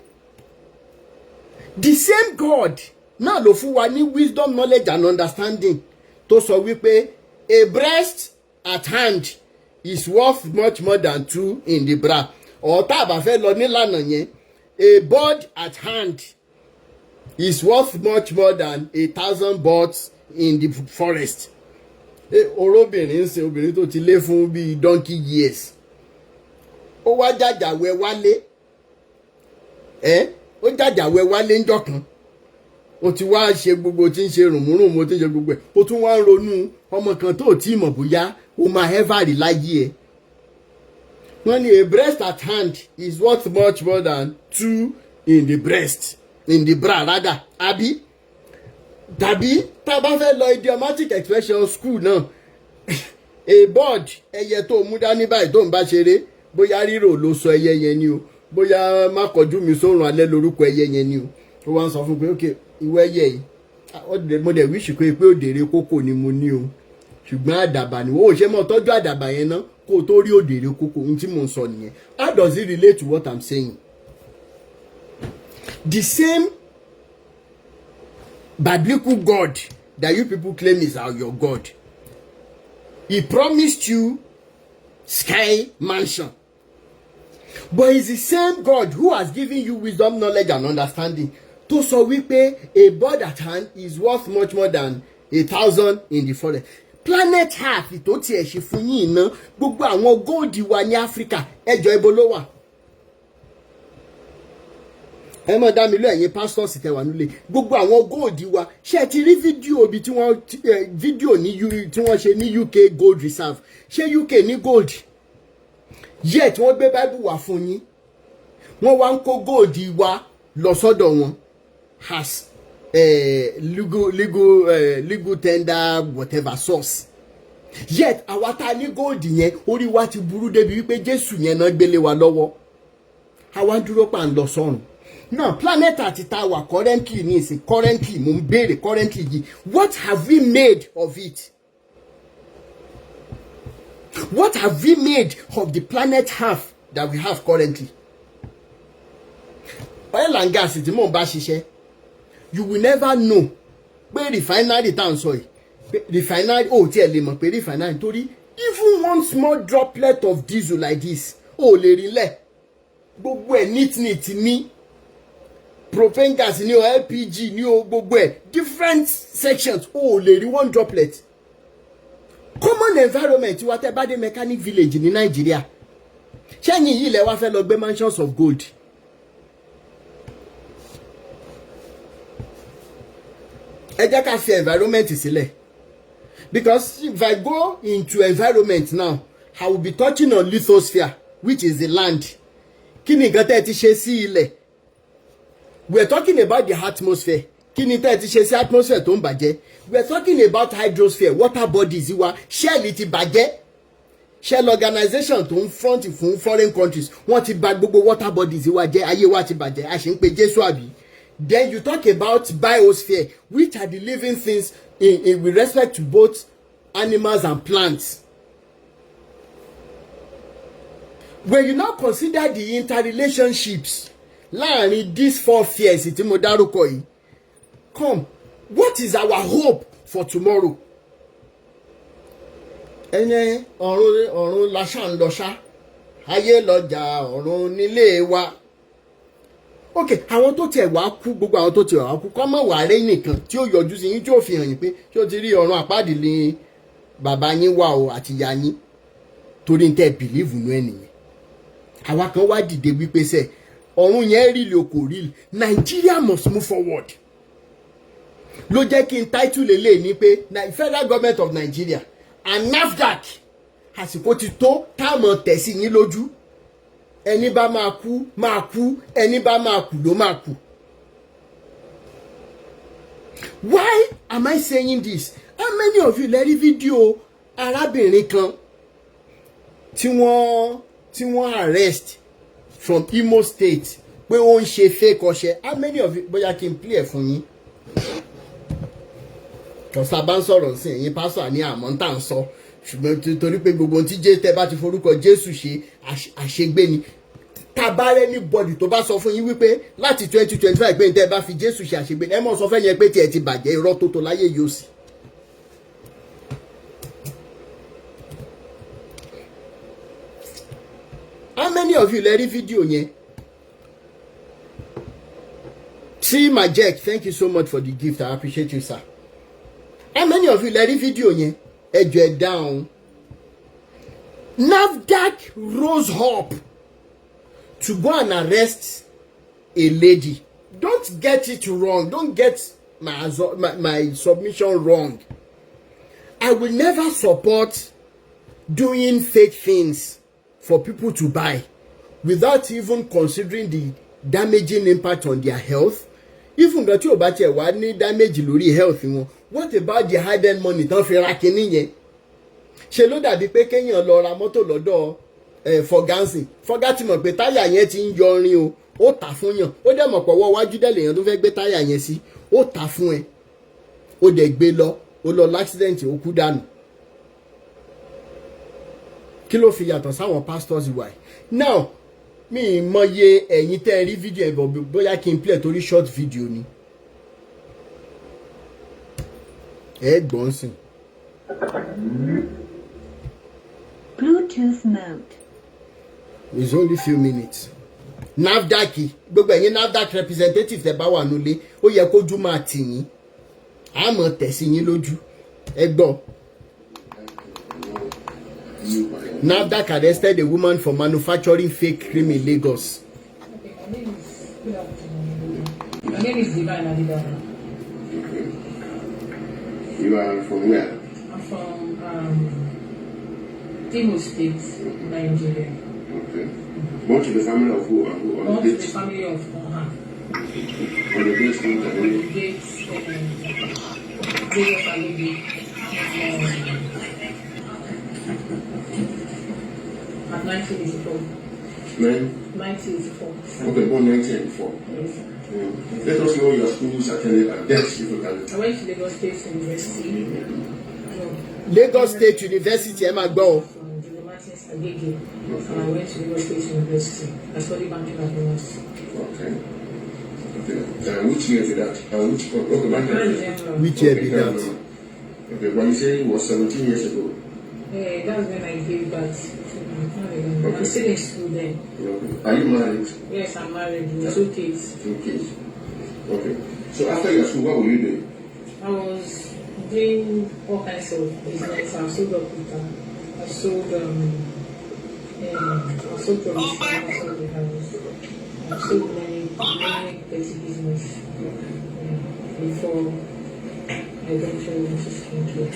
the same God náà ló fún wa ní wisdom, knowledge and understanding tó sọ wípé a breast at hand is worth much more than two in the bra. Or tá a bá fẹ́ lọ nílànà yẹn, a bird at hand is worth much more than 1,000 birds in the forest. Orobìnrin ń ṣe obìnrin tó ti lé fún bíi donkey years. Ó wá jàjàwẹ́ wálé. Ó jàjàwẹ́ wálé ńjọ́ kan. Ó ti wá ṣe gbogbo tí ń ṣe rùnmúrùn, mo ti ń ṣe gbogbo ẹ̀. Ó tún wá ń ronú ọmọ kan tó tí mọ̀ bóyá ó máa ever rí láyé ẹ̀. Wọ́n ní a breast at hand is worth much more than two in the breast, in the bra rather. Àbí tàbí tá a bá fẹ́ lọ idiomatic expression school náà, a bird, ẹyẹ tó mú dání báyìí tó ń bá ṣeré, bóyá rírò ló sọ ẹyẹ yẹn ni o, bóyá má kọjú mi sórun alẹ́ lórúkọ ẹyẹ yẹn ni o. Ó wá ń sọ fún pé okay ìwọ ẹyẹ yìí mo dẹ̀ wíṣì pé òdèrè kókò ni mo ní o, ṣùgbọ́n àdàbà ni ó ṣe mọ́ tọ́jú àdàbà yẹn ná kó o tó rí òdèrè kókò. ohun tí mò ń sọ nìyẹn. How does it relate to what I'm saying? The same biblical God that you people claim is your God, he promised you sky mansion, but it's the same God who has given you wisdom, knowledge and understanding tó sọ wípé a bird at hand is worth much more than 1,000 in the forest. Planet Earth tó tiẹ̀ ṣe fún yín iná gbogbo àwọn góòdì wa ní Áfíríkà ẹjọ́ ibo ló wà. ẹ mọ̀ dá mi lọ ẹ̀yin pastors tẹ wà nílé, gbogbo àwọn góòdì wa ṣé ti rí fídíò bí tí wọ́n ṣe ní UK gold reserve? ṣé UK ní gold? Yet wọ́n gbé Bible wá fún yín, wọ́n wá ń kó góòdì wa lọ sọ́dọ̀ wọn as legal tender whatever source. Yet àwa tá ní gold yẹn orí wa ti burú débi wípé Jésù yẹn náà gbélé wa lọ́wọ́. Àwa ń dúró pa ń lọ sọ́run. Now planet àti tá wà currently ní ìsìn currently mo ń béèrè currently yìí, what have we made of it? What have we made of the planet Earth that we have currently? Oil and gas tí mò ń bá ṣiṣẹ́, you will never know pé refinery tá ń sọ yìí, refinery tí ẹ lè mọ̀ pé refinery torí even one small droplet of diesel like this lè rí lẹ̀, gbogbo ẹ̀ neat ní propane gas ní o, LPG ní o, gbogbo ẹ̀ different sections lè rí one droplet. Common environment wa tẹ́ bá dé mechanic village ní Nàìjíríà, ṣẹ́yìn yìí lẹ wá fẹ́ lọ gbé mansions of gold. Ẹ jẹ́ ká fi environment sílẹ̀, because if I go into environment now I will be touching on lithosphere, which is the land. Kí ni nǹkan tẹ́ ti ṣe sí ilẹ̀? We are talking about the atmosphere. Kí ni tẹ́ ti ṣe sí atmosphere tó ń bàjẹ́? We are talking about hydrosphere, water bodies wa, shell ti bàjẹ́. Shell organization tó ń front fún foreign countries, wọ́n ti bà gbogbo water bodies wa jẹ́, ayé wa ti bàjẹ́, a ṣe ń pe Jésù àbí. Then you talk about biosphere, which are the living things with respect to both animals and plants. When you now consider the interrelationships láàrin these 4 fears tí mo dárúkọ yìí, come, what is our hope for tomorrow? Ẹni ọ̀run laṣà ń lọ ṣá, ayé lọ́jà ọ̀run nílé wa. Okay, àwọn tó tiẹ̀ wá kú, gbogbo àwọn tó tiẹ̀ wá kú, kọ́ mọ̀ wà rẹ́ nìkan tí ó yọjú sí yín tí ó fi hàn yín pé tí ó ti rí ọ̀run àpáàdì ní bàbá yín wà o àti ìyá yín, torí ń tẹ́ bìlíìfù nú ẹ̀ nìyẹn. Àwa kan wá dìde wípé sẹ́ ọ̀run yẹn rí lè kò rí, Nigeria must move forward. Ló jẹ́ kí n title lélẹ̀ ní pé Federal Government of Nigeria and NAFDAC àsìkò ti tó táwọn tẹ̀ sí yín lójú. Ẹni bá máa kú máa kú, ẹni bá máa kú ló máa kú. Why am I saying this? How many of you lè rí fídíò arábìnrin kan tí wọ́n arrest from Imo State pé ó ń ṣe fake ọṣẹ? How many of you, bóyá kí n play ẹ̀ fún yín? Kọ̀sá bá ń sọ̀rọ̀ sí ẹ̀yin pásọ̀ ní àmọ́ tá à ń sọ, ṣùgbọ́n torí pé gbogbo ohun tí tẹ́ bá ti forúkọ Jésù ṣe àṣegbé ni. Tabarẹ́ ní bọ́dì tó bá sọ fún yín wípé láti 2025 pé tẹ́ bá fi Jésù ṣe àṣegbé, ẹ mọ̀ sọ fẹ́ yẹn pé tiẹ̀ ti bàjẹ́, irọ́ tó tó láyé yóò sì. How many of you lè rí fídíò yẹn? See my Jack, thank you so much for the gift, I appreciate you, sir. How many of you lè rí fídíò yẹn? Ẹ jọ̀ọ́ ẹ down. NAFDAC rose up to go and arrest a lady. Don't get it wrong. Don't get my submission wrong. I will never support doing fake things for people to buy without even considering the damaging impact on their health. Even though you bá tiẹ̀ wá ní damage lórí health wọn, what about the hidden money tán fi ra kinní yẹn? Ṣé ló dàbí pé kéèyàn lọ ra mọ́tò lọ́dọ̀ Fọgánsìn, Fọgá ti mọ̀ pé táyà yẹn ti ń yọrin o, ó tà fún yàn, ó dẹ̀ mọ̀ pọ̀wọ́ wájú dẹ̀ lèèyàn tó fẹ́ gbé táyà yẹn sí, ó tà fún ẹ, ó dẹ̀ gbé lọ, ó lọ l'accident, ó kú dànù. Kí ló fi yàtọ̀ sáwọn pastors wà? Now mi mọye ẹ̀yin tẹ́ rí fídíò ẹ̀bọ̀ bóyá kí n play torí short video ni. Ẹ gbọ́n sìn. Bluetooth mode. It's only few minutes. NAFDAC, gbogbo ẹ̀yin NAFDAC representative tẹ́ bá wà nílé, ó yẹ kójú máa tì yín. A mọ̀ tẹ̀ sí yín lójú. Ẹ gbọ́. NAFDAC arrested a woman for manufacturing fake cream in Lagos. My name is Divine Adibara. You are from where? I'm from Imo State, Nigeria. Okay. Born to the family of who and who? Born to the family of Oha. On the base On the gates, Lagos Alobi. At 1984. 1984. Okay, born 1984. Yes. Let us know your schools attended and dates if you can. I went to Lagos State University. Lagos State University, ẹ máa gbọ́ o. From the Martins Agege. And I went to Lagos State University. I studied banking and finance. Okay. Okay. Which year did that? Which okay, Which year did that? Okay, when you say it was 17 years ago. That's when I gave birth. I'm still in school then. Okay. Are you married? Yes, I'm married with 2 kids. 2 kids. Okay. So after your school, what were you doing? I was doing all kinds of business. I sold up. I sold provision. I sold the house. I sold many petty business before I ventured into skincare.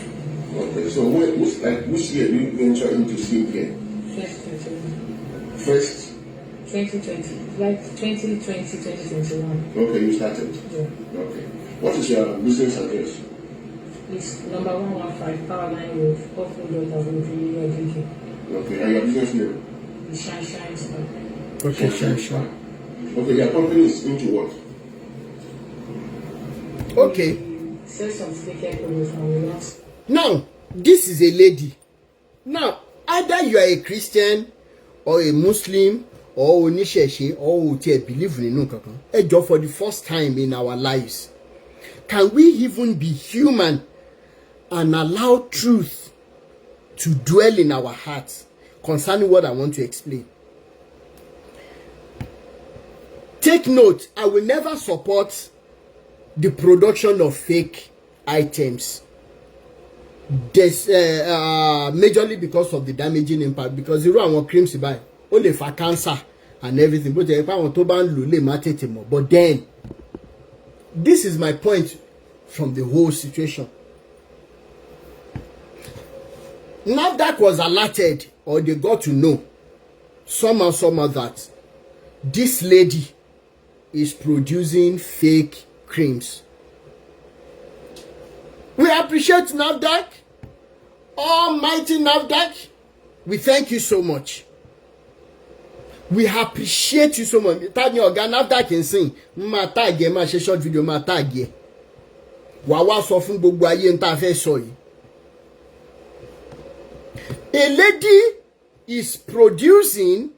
Okay, so which year did you venture into skincare? 2021. First? 2020. Like 2020, 2021. Okay, you started? Yeah. Okay. What is your business address? It's number 115 Powerline Road, off Road, Agege. Okay, and your business name? The Shine Star. Okay, sure. Okay, your company is into what? Okay. We sell some skincare products and we lost. Now, this is a lady. Now, either you are a Christian or a Muslim or oníṣẹ̀ṣe or o tí ẹ believe nínú kankan. Ẹ jọ̀ọ́, for the first time in our lives, can we even be human and allow truth to dwell in our hearts concerning what I want to explain? Take note, I will never support the production of fake items. Majorly because of the damaging impact, because irú àwọn creams báyìí ó lè fa cancer and everything, bó jẹ́ pé àwọn tó bá ń lò lè má tètè mọ̀. But then, this is my point from the whole situation. NAFDAC was alerted, or they got to know somehow that this lady is producing fake creams. We appreciate NAFDAC, almighty NAFDAC. We thank you so much. We appreciate you so much. Tani ọ̀gá NAFDAC ń sìn, máa tag ẹ, máa ṣe short video, máa tag ẹ. Wàá wá sọ fún gbogbo ayé ń tá fẹ́ sọ yìí. A lady is producing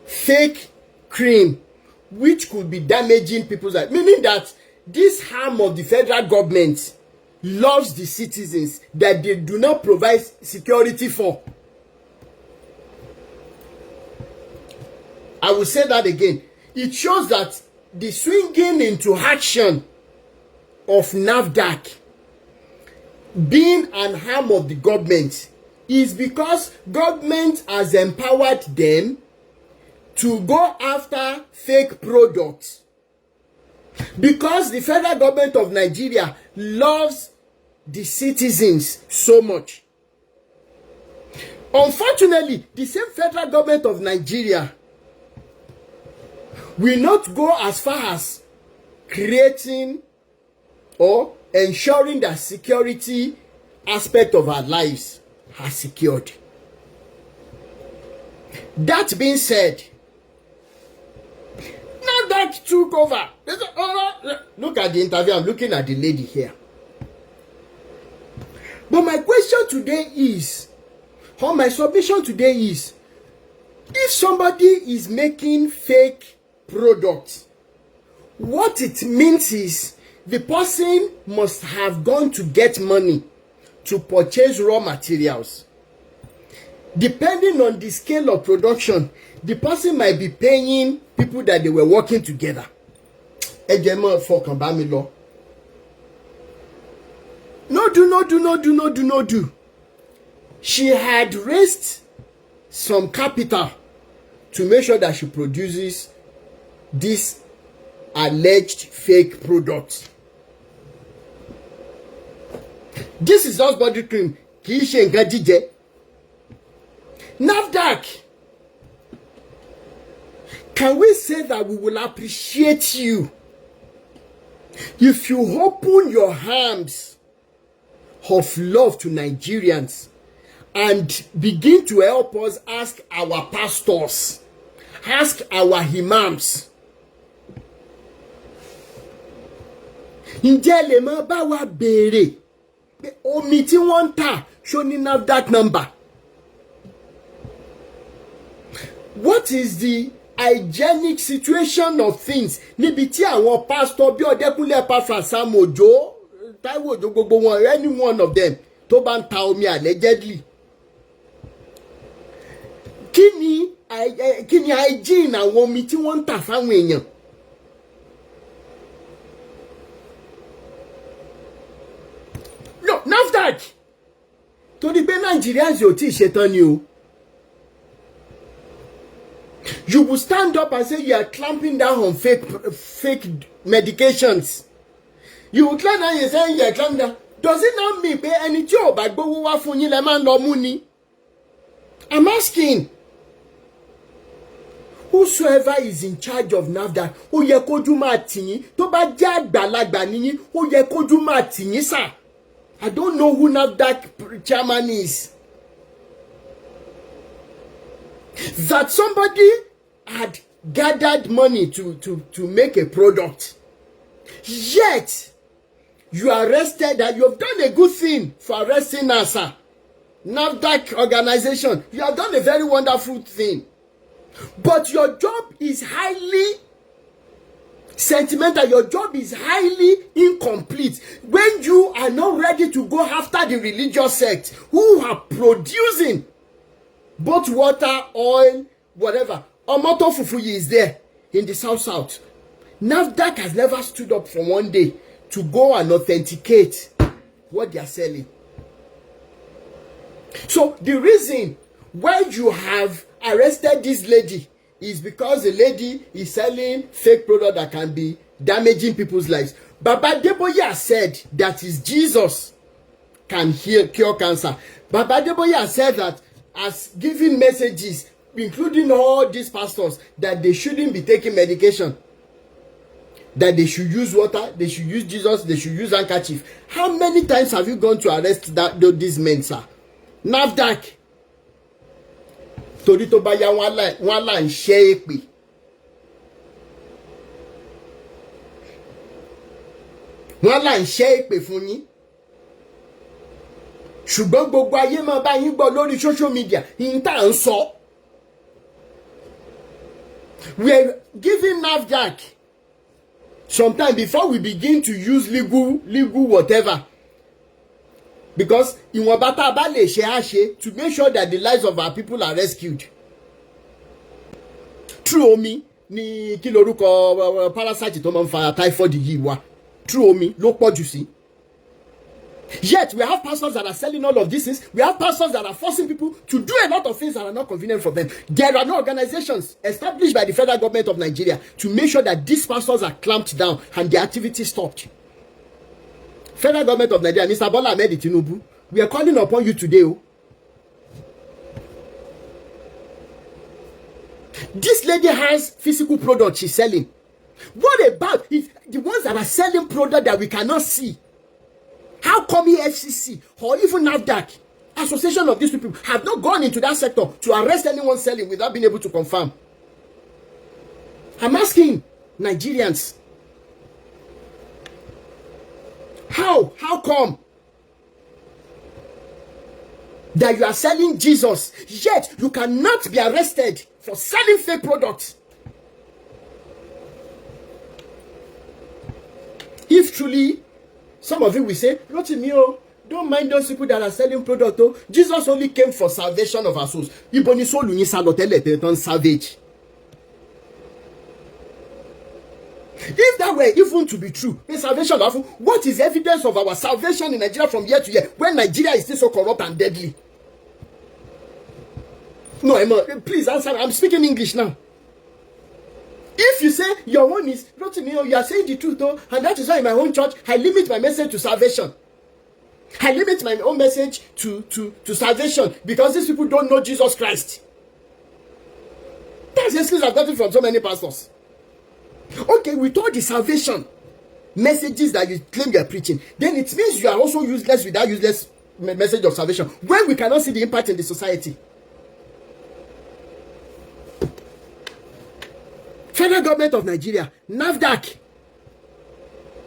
fake cream which could be damaging people's lives, meaning that this arm of the federal government loves the citizens that they do not provide security for. I will say that again. It shows that the swinging into action of NAFDAC being an arm of the government is because government has empowered them to go after fake products. Because the federal government of Nigeria loves the citizens so much. Unfortunately, the same federal government of Nigeria will not go as far as creating or ensuring that security aspect of our lives are secured. That being said, now that took over. Look at the interview. I'm looking at the lady here. But my question today is, or my submission today is, if somebody is making fake products, what it means is the person must have gone to get money to purchase raw materials. Depending on the scale of production, the person might be paying people that they were working together. No do. She had raised some capital to make sure that she produces this alleged fake product. This is just body cream. NAFDAC, can we say that we will appreciate you if you open your arms of love to Nigerians and begin to help us ask our pastors, ask our imams, ǹjẹ́ lè máa bá wa béèrè pé omi tí wọ́n ń tà ṣó ní NAFDAC number? What is the hygienic situation of things níbi tí àwọn pastor bí Ọdẹ́kúnlé Epafras, Sam Ojo, Táíwò Òjó, gbogbo wọn, any one of them tó bá ń ta omi allegedly? Kí ni hygiene àwọn omi tí wọ́n ń tà fáwọn èèyàn? No, NAFDAC torí pé Nigerians ò tí ì ṣetán ni o. You will stand up and say you are clamping down on fake medications. You will climb down and say you are clamping down. Does it not mean pé ẹni tí ò bá gbówó wá fún yín lẹ máa ń lọ mú ni? I'm asking. Whosoever is in charge of NAFDAC, ó yẹ kójú máa tì yín. Tó bá jẹ́ àgbàlagbà níyín, ó yẹ kójú máa tì yín sà. I don't know who NAFDAC chairman is. That somebody had gathered money to make a product. Yet, You arrested and you have done a good thing for arresting NASA. NAFDAC organization. You have done a very wonderful thing. But your job is highly sentimental. Your job is highly incomplete when you are not ready to go after the religious sect who are producing both water, oil, whatever. Omoto Fufuyi is there in the south. NAFDAC has never stood up for one day to go and authenticate what they are selling. So the reason why you have arrested this lady is because the lady is selling fake product that can be damaging people's lives. Baba Adeboye said that is Jesus can cure cancer. Baba Adeboye said that as giving messages, including all these pastors, that they shouldn't be taking medication, that they should use water, they should use Jesus, they should use handkerchief. How many times have you gone to arrest these men, sir? NAFDAC. Torí tó bá yá wọ́n là ń ṣẹ́ èpè. Wọ́n là ń ṣẹ́ èpè fún yín. Ṣùgbọ́n gbogbo ayé máa bá yín gbọ́ lórí social media. Yín tá à ń sọ. We are giving NAFDAC some time before we begin to use legal whatever. Because ìwọ̀nba tá a bá lè ṣe á ṣe to make sure that the lives of our people are rescued. True omi ni kí lorúkọ parasite tó máa ń fa typhoid yìí wá. True omi ló pọ̀ jù sí. Yet we have pastors that are selling all of these things. We have pastors that are forcing people to do a lot of things that are not convenient for them. There are no organizations established by the federal government of Nigeria to make sure that these pastors are clamped down and their activity stopped. Federal government of Nigeria, Mr. Bola Ahmed Tinubu, we are calling upon you today. This lady has physical products she's selling. What about if the ones that are selling products that we cannot see? How come EFCC or even NAFDAC, association of these people, have not gone into that sector to arrest anyone selling without being able to confirm? I'm asking Nigerians. How come that you are selling Jesus, yet you cannot be arrested for selling fake products? If truly, some of you will say, Rotimi, don't mind those people that are selling products. Jesus only came for salvation of our souls. Savage. If that were even to be true, in salvation of what is evidence of our salvation in Nigeria from year to year when Nigeria is still so corrupt and deadly? No, Emma, please answer. I'm speaking English now. If you say your own is Rotimi, you are saying the truth, and that is why in my own church I limit my message to salvation. I limit my own message to salvation because these people don't know Jesus Christ. That's the excuse I've gotten from so many pastors. Okay, with all the salvation messages that you claim you are preaching, then it means you are also useless with that useless message of salvation when we cannot see the impact in the society. Federal government of Nigeria, NAFDAC,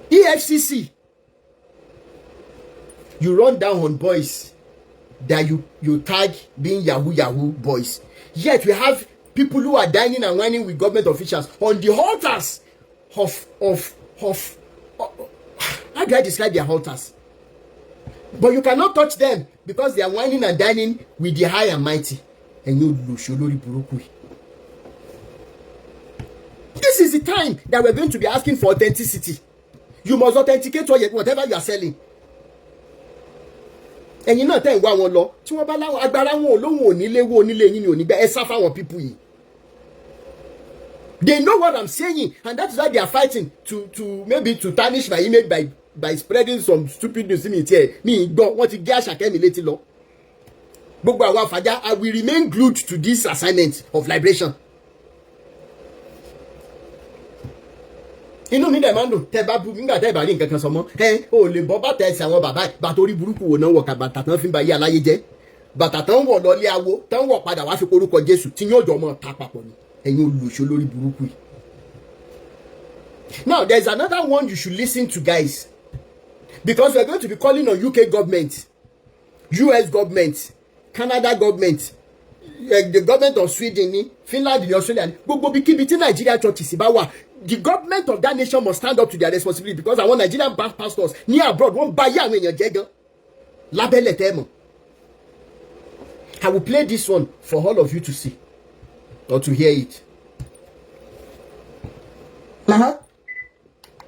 EFCC, you run down on boys that you tag being Yahoo boys. Yet we have people who are dining and whining with government officials on the altars of how do I describe their altars? But you cannot touch them because they are whining and dining with the high and mighty. And you Sholori Burukui. This is the time that we're going to be asking for authenticity. You must authenticate whatever you are selling. And you know tell one law. People they know what I'm saying, and that's why they are fighting to maybe to tarnish my image by spreading some stupid news in here. Me don't want to get a law. But I will remain glued to this assignment of liberation. Inú mi dẹ̀ máa ń dùn tẹ́ bá bú nígbà tẹ́ bá rí nǹkan kan sọ mọ́ o lè bọ́ bàtà ẹsẹ̀ àwọn bàbá bàtà orí burúkú wo náà wọ̀ ká bàtà tán fi ń ba yé aláyé jẹ́ bàtà tán wọ̀ lọ́lé awo tán wọ̀ padà wá fi korúkọ Jésù tí yóò jọ mọ́ ta papọ̀ ni ẹ̀yin olùṣọ́ lórí burúkú yìí. Now there is another one you should listen to, guys. Because we are going to be calling on UK government, US government, Canada government, the government of Sweden, Finland, Australia, Nigeria churches, the government of that nation must stand up to their responsibility, because I want Nigerian pastors near abroad won't buy young in your jagger. Label them. I will play this one for all of you to see or to hear it. My husband,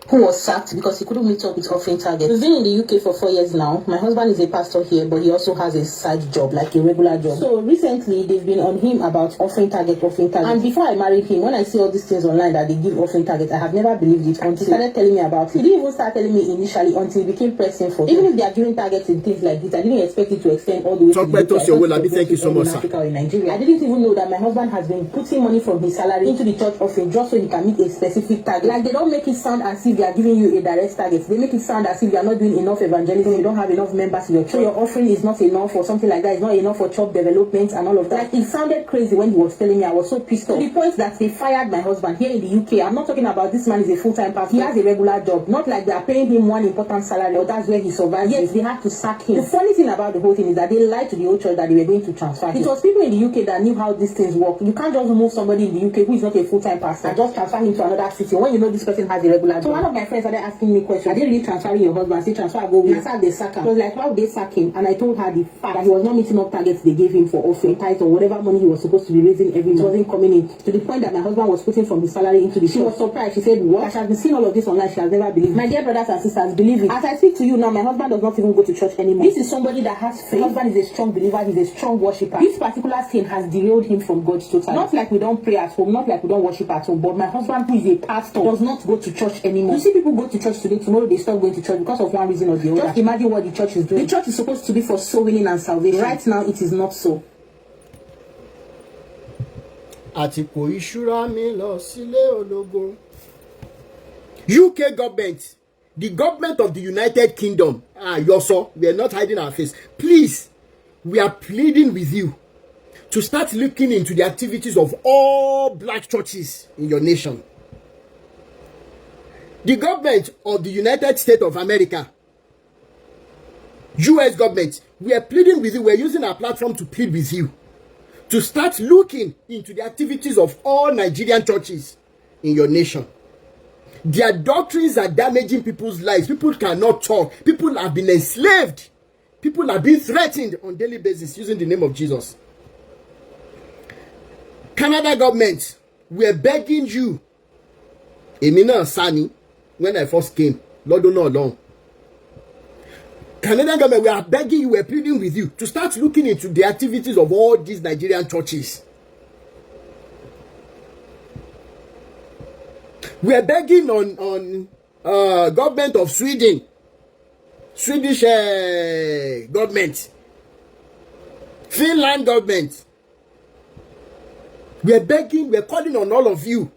who was sacked because he couldn't meet up with offering targets. We've been in the UK for 4 years now. My husband is a pastor here, but he also has a side job, like a regular job. So recently, they've been on him about offering target. And before I married him, when I see all these things online that they give offering target, I have never believed it until he started telling me about it. He didn't even start telling me initially until it became pressing for even if they are giving targets and things like this, I didn't expect it to extend all the way to the Thank you so much, sir. Africa or in Nigeria. I didn't even know that my husband has been putting money from his salary into the church offering just so he can meet a specific target. Like, they don't make it sound as if they are giving you a direct target. They make it sound as if you are not doing enough evangelism, you don't have enough members in your church, so your offering is not enough or something like that. It's not enough for church development and all of that. Like, it sounded crazy when he was telling me. I was so pissed off to the point that they fired my husband here in the UK. I'm not talking about this man is a full-time pastor. He has a regular job. Not like they are paying him one important salary or that's where he survives. Yes, they had to sack him. The funny thing about the whole thing is that they lied to the whole church that they were going to transfer him. It was people in the UK that knew how these things work. You can't just move somebody in the UK who is not a full-time pastor and just transfer him to another city when you know this person has a regular job. So one of my friends started asking me questions. Are they really transferring your husband? Say transfer, go with. I said they sack him. I was like, why would they sack him? And I told her the fact that he was not meeting up targets they gave him for offering tithe or whatever money he was supposed to be raising every month. It wasn't coming in, to the point that my husband was putting from his salary into the. She was surprised. She said, what? She has been seeing all of this online. She has never believed. My dear brothers and sisters, believe it. As I speak to you now, my husband does not even go to church anymore. This is somebody that has faith. My husband is a strong believer. He's a strong worshipper. This particular sin has derailed him from God's total. Not like we don't pray at home, not like we don't worship at home, but my husband, who is a pastor, does not go to church anymore. You see people go to church today, tomorrow they stop going to church because of one reason or the other. Just imagine what the church is doing. The church is supposed to be for soul winning and salvation. Right now, it is not so. Àtìkò ìṣúra mi lọ sílé ológo. UK government, the government of the United Kingdom, Yoso, we are not hiding our face. Please, we are pleading with you to start looking into the activities of all black churches in your nation. The government of the United States of America, US government, we are pleading with you. We are using our platform to plead with you to start looking into the activities of all Nigerian churches in your nation. Their doctrines are damaging people's lives. People cannot talk. People have been enslaved. People are being threatened on a daily basis using the name of Jesus. Canada government, we are begging you. Emina Sani, when I first came, Lord don't know long. Canadian government, we are begging you, we are pleading with you to start looking into the activities of all these Nigerian churches. We are begging on government of Sweden, Swedish government, Finland government. We are begging, we are calling on all of you.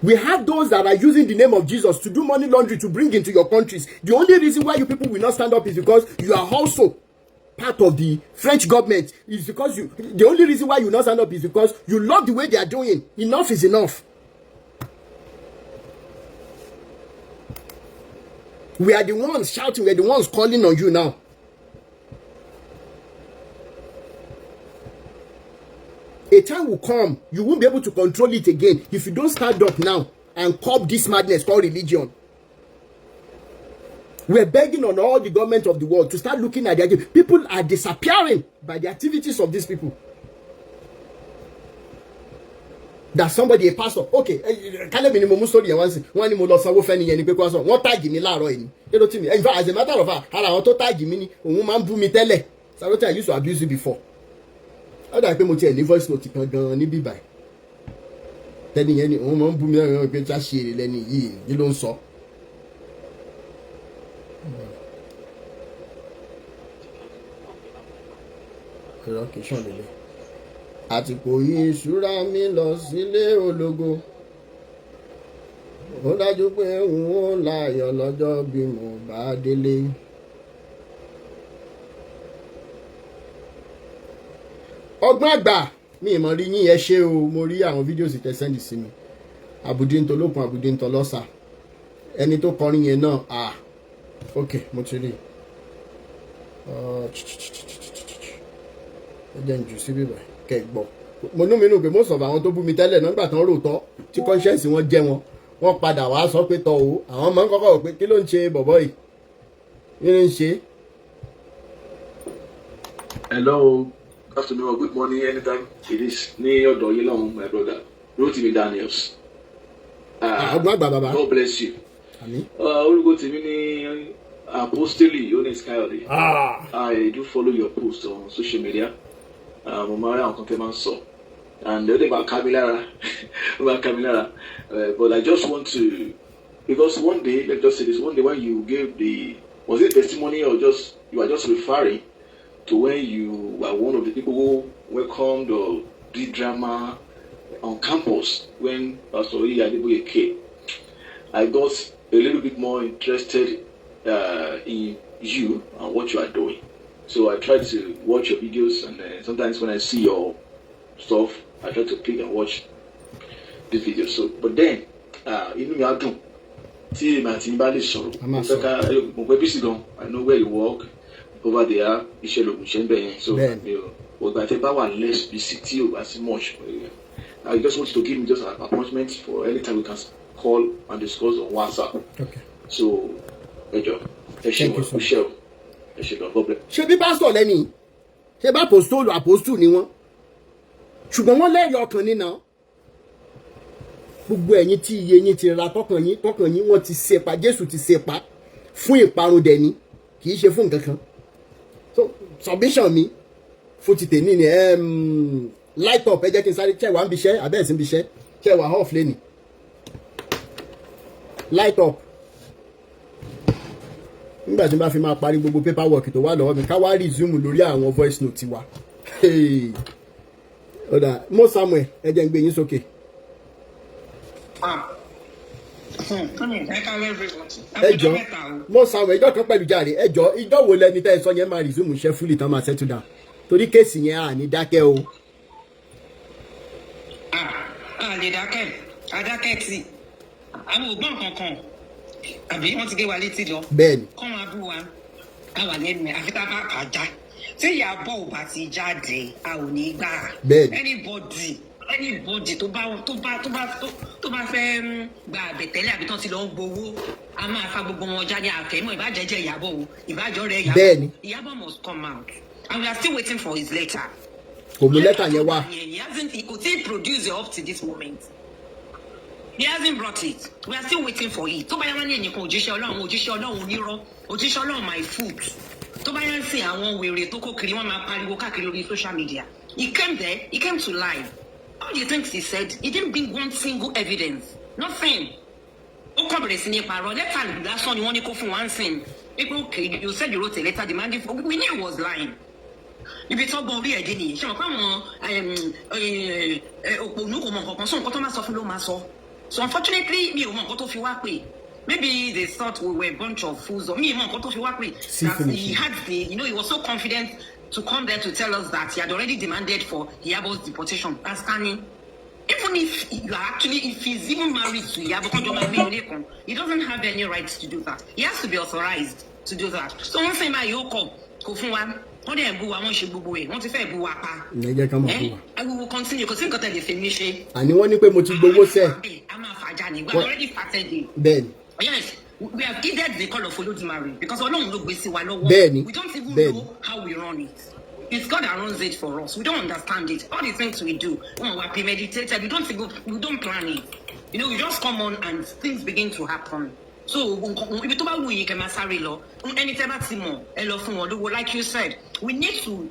We have those that are using the name of Jesus to do money laundering to bring into your countries. The only reason why you people will not stand up is because you are also part of the French government. Is because the only reason why you not stand up is because you love the way they are doing. Enough is enough. We are the ones shouting, we are the ones calling on you now. A time will come, you won't be able to control it again if you don't stand up now and curb this madness called religion. We're begging on all the government of the world to start looking at their game. People are disappearing by the activities of these people. That somebody, a pastor, okay, can't be any story once. One more lost some fanny and because one tag me la roin. You know to me. In fact, as a matter of fact, I want to tag me, woman boom me tele. So I used to abuse you before. How do I pay more to voice note gan ni bi by? Telling any woman boom me pe cha share leni yi, you don't saw. Okay, show me. Àtìkò yìí ìṣúra mi lọ sílé ológo. Ó dájú pé n ó láyọ̀ lọ́jọ́ bí mo bá délé. Ọgbọ́n àgbà mi ìmọ̀ rí yín ẹ ṣé o, mo rí àwọn fídíò sì tẹ́ sẹ́ndì sí mi. Àbùdí ń tolókun àbùdí ń tọlọ́sà. Ẹni tó kọrin yẹn náà ok mo ti rí ẹ jẹ́ n jù sí bíbá kẹ́ gbọ́ mo nú mi nù pé most of àwọn tó bú mi tẹ́lẹ̀ nígbà tán rò tọ́ tí conscience wọn jẹ́ wọn wọ́n padà wá sọ pé tọ́ o àwọn máa ń kọ́kọ́ wò pé kí ló ń ṣe bọ̀bọ́ yìí kí ló ń ṣe. Hello, good afternoon or good morning, anytime it is. Ní ọ̀dọ̀ yín lọ́hùn, my brother, Rotimi Daniels. God bless you. Orúkọ tèmi ní Apostoli Onis Kayode. I do follow your post on social media. Mo máa rí àwọn kan tẹ́ máa ń sọ. And ó dé bá Kamilára, but I just want to, because one day, let's just say this, one day when you gave was it testimony or you are just referring to when you were one of the people who welcomed or did drama on campus when Pastor Adeboye came. I got a little bit more interested in you and what you are doing. So I try to watch your videos, and sometimes when I see your stuff, I try to click and watch the videos. So, but then, inú mi á dùn tí èmi àti yín bá lè sọ̀rọ̀. Mo fẹ́ ká mo pẹ́ bísí gan. I know where you work. Over there, iṣẹ́ lògùn ṣe ń bẹ̀ yẹn. So, ọgbà tẹ bá wà less busy tí ò bá sí much. I just want you to give me just an appointment for any time we can call and discuss on WhatsApp. Okay. So, ẹ jọ̀ọ́, ẹ ṣe wọ́n kú ṣẹ́ o. Ẹ ṣe lọ problem. Ṣé bí pásítọ̀ lẹ́ni? Ṣé bá apostol ni wọ́n? Ṣùgbọ́n wọ́n lẹ́yìn ọkàn nínà. Gbogbo ẹ̀yin tí iye yín ti ra tọkàn yín wọ́n ti ṣepa, Jésù ti ṣepa fún ìparun dẹni, kì í ṣe fún nǹkan kan. So submission mi fún ti tèmi ni light up ẹ jẹ́ kí n sáré ṣe wà ń biṣẹ́ abẹ́ ẹ̀sìn biṣẹ́ ṣe wà off lẹ́nì light up nígbà tí n bá fi máa parí gbogbo paperwork tó wà lọ́wọ́ mi ká wá resume lórí àwọn voice note wa ọ̀dà mo Samuel ẹ jẹ́ n gbé yín sókè. Ẹ jọ̀ọ́ mo Samuel ìjọ kan pẹ̀lú jàre ẹ jọ̀ọ́ ìjọ wo lẹni tẹ́ ẹ sọ yẹn máa resume iṣẹ́ fully tán máa settle down torí kéèsì yẹn à ní dákẹ́ o. lè dákẹ́ adákẹ́ tí àwọn ògbọ́n kankan àbí wọ́n ti gé wa létí lọ. Bẹ́ẹ̀ni. Kọ́ máa bú wa a wà lẹ́nu ẹ̀ àfi tá a bá kà á já tí Ìyábọ̀ ò bá ti jáde a ò ní gbà. Bẹ́ẹ̀ni. anybody tó bá fẹ́ gba àbẹ̀tẹ́lẹ̀ àbí tán ti lọ gbowó a máa fa gbogbo wọn jáde àfẹ́mọ́ ìbàjẹ́jẹ́ Ìyábọ̀ o ìbàjọ́ rẹ̀ Ìyábọ̀. Bẹ́ẹ̀ni. Ìyábọ̀ must come out and we are still waiting for his letter. Kò mú lẹ́tà yẹn wá. He could still produce it up to this moment. He hasn't brought it. We are still waiting for it. Tó bá yá ní ẹnìkan òjíṣẹ́ Ọlọ́run onírọ́, òjíṣẹ́ Ọlọ́run my foot. Tó bá yá ń sìn àwọn wèrè tó kó kiri wọ́n máa pariwo káàkiri lórí social media. He came there, he came to lie. All the things he said, he didn't bring one single evidence. Nothing. Ó kàn bẹ̀rẹ̀ sí ní parọ́. Lẹ́tà lásán ni wọ́n ní kó fún wa ń sìn. People, okay, you said you wrote a letter demanding for. We knew he was lying. Ibi tó gbọ́ orí ẹ̀dín nìyí. Ṣé wọn pa àwọn òpònú kò mọ nǹkan kan sọ nǹkan tó máa sọ fún ló máa sọ. So unfortunately, mi ò mọ nǹkan tó fi wá pè. Maybe they thought we were a bunch of fools. Or mi ò mọ nǹkan tó fi wá pè. He had he was so confident to come there to tell us that he had already demanded for Iyabo's deportation. That's stunning. Even if he's even married to Iyabo, he doesn't have any rights to do that. He has to be authorized to do that. So one thing about Yoko, Kofunwa, wọ́n dẹ̀ bú wa wọ́n ṣe gbogbo ẹ̀ wọ́n ti fẹ́ bú wa pa. Ẹ jẹ́ ká mọ̀ fún wa. I will continue kò sí nǹkan tẹ̀lé fi mí ṣe. Àní wọ́n ní pé mo ti gbowó sẹ́. A máa fàjà ní we already started it. Bẹ́ẹ̀ni. Yes, we have heeded the call of Olódùmarè because Ọlọ́run ló gbé sí wa lọ́wọ́. Bẹ́ẹ̀ni. We don't even know how we run it. It's God that runs it for us. We don't understand it. All the things we do, we are premeditated. We don't plan it. You know, we just come on and things begin to happen. So, ibi tó bá wù yín kẹ́ máa sáré lọ. Ẹni tẹ́ bá ti mọ̀, ẹ lọ fún wọn lówó. Like you said, we need to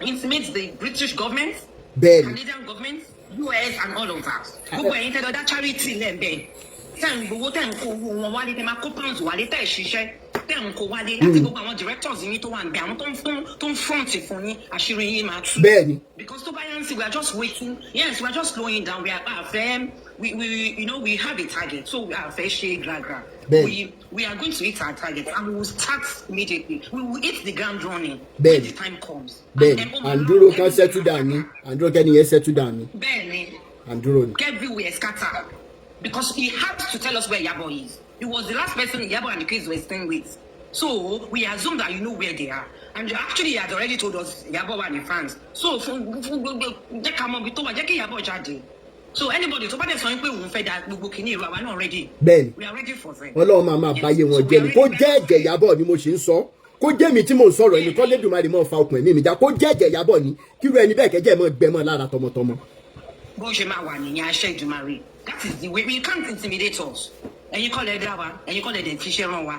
intimate the British government, Canadian government, US and all of that. Gbogbo ẹ̀yin tẹ́ lọ dá charity lẹ́ẹ̀bẹ̀. Tẹ́ ń gbowó tẹ́ ń kó owó wọn wálé tẹ́ máa kó pounds wálé tẹ́ ẹ̀ ṣiṣẹ́. Tẹ́ ń kó wálé láti gbogbo àwọn directors yín tó wà ń bẹ àwọn tó ń front fún yín àṣírí yín máa tú. Bẹ́ẹ̀ni. Because tó bá yá ń sìn we are just waiting. Yes, we are just slowing down. We have a target. So we are fair share gragra. We are going to hit our target and we will start immediately. We will hit the ground running when the time comes. Anduro can settle down. Anduro can you settle down? Anduro. Everywhere scattered. Because he had to tell us where Iyabo is. He was the last person Iyabo and the kids were staying with. So we assume that you know where they are. And actually, he had already told us Yabo were in France. So so anybody tó bá dẹ̀ sọ pé òun fẹ́ da gbogbo kìíní ìlú àwa náà ready. Bẹ́ẹ̀ni. We are ready for them. Ọlọ́run máa báyé wọn jẹ́ ni kó jẹ́ ẹ̀jẹ̀ Ìyábọ̀ ni mo ṣe ń sọ kó jẹ́ mi tí mò ń sọ̀rọ̀ ẹni kọ́ lẹ́dùnmarè mọ́ fa okùn ẹ̀mí mi já kó jẹ́ ẹ̀jẹ̀ Ìyábọ̀ ni kírú ẹni bẹ́ẹ̀ kẹ́jẹ́ mọ́ gbẹmọ́ lára tọmọtọmọ. Bó ṣe máa wà nìyẹn aṣẹ́ Ìdùmarè. That is the way we can't intimidate us. Ẹ̀yin kọ́ lẹ dá wa, ẹ̀yin kọ́ lẹ dẹ̀ fi ṣẹ́ ràn wa.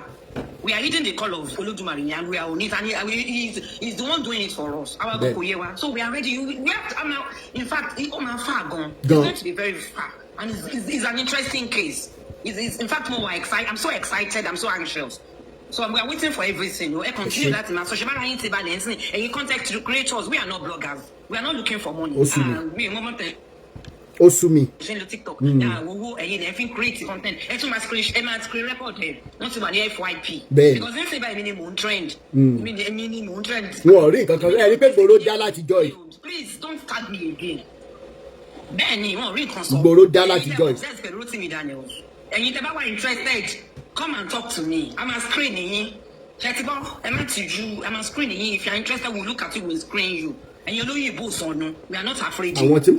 We are reading the call of Olódùmarè and we are on it, and he's the one doing it for us. Our Gokoyewa. So we are ready. We have to, in fact, it's going to be very far. And it's an interesting case. It's in fact more excited. I'm so excited. I'm so anxious. So we are waiting for everything. We continue that in our social media balance. And you contact the creators. We are not bloggers. We are not looking for money. Osumi. TikTok. Create content. Screen record here. Not about the FYP. Because they say by minimum trend. Minimum trend. Please don't start me again. Benny, won't read consult. And you never were interested. Come and talk to me. I'm a screening. I'm a screening. If you're interested, we'll look at you, we'll screen you. And you know you both on no. We are not afraid. I want to if